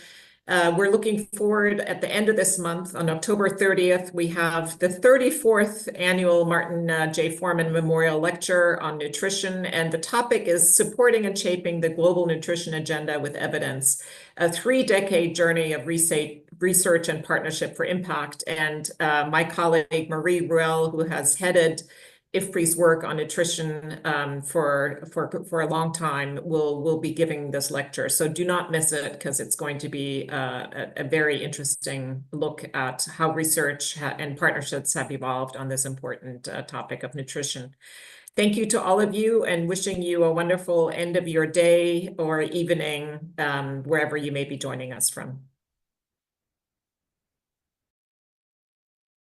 We're looking forward at the end of this month, on October 30th, we have the 34th annual Martin J. Foreman Memorial Lecture on Nutrition, and the topic is Supporting and Shaping the Global Nutrition Agenda with Evidence, a 3-decade journey of research and partnership for impact. And my colleague Marie Ruel, who has headed IFPRI's work on nutrition for a long time, will be giving this lecture. So do not miss it, because it's going to be a very interesting look at how research and partnerships have evolved on this important topic of nutrition. Thank you to all of you, and wishing you a wonderful end of your day or evening, wherever you may be joining us from.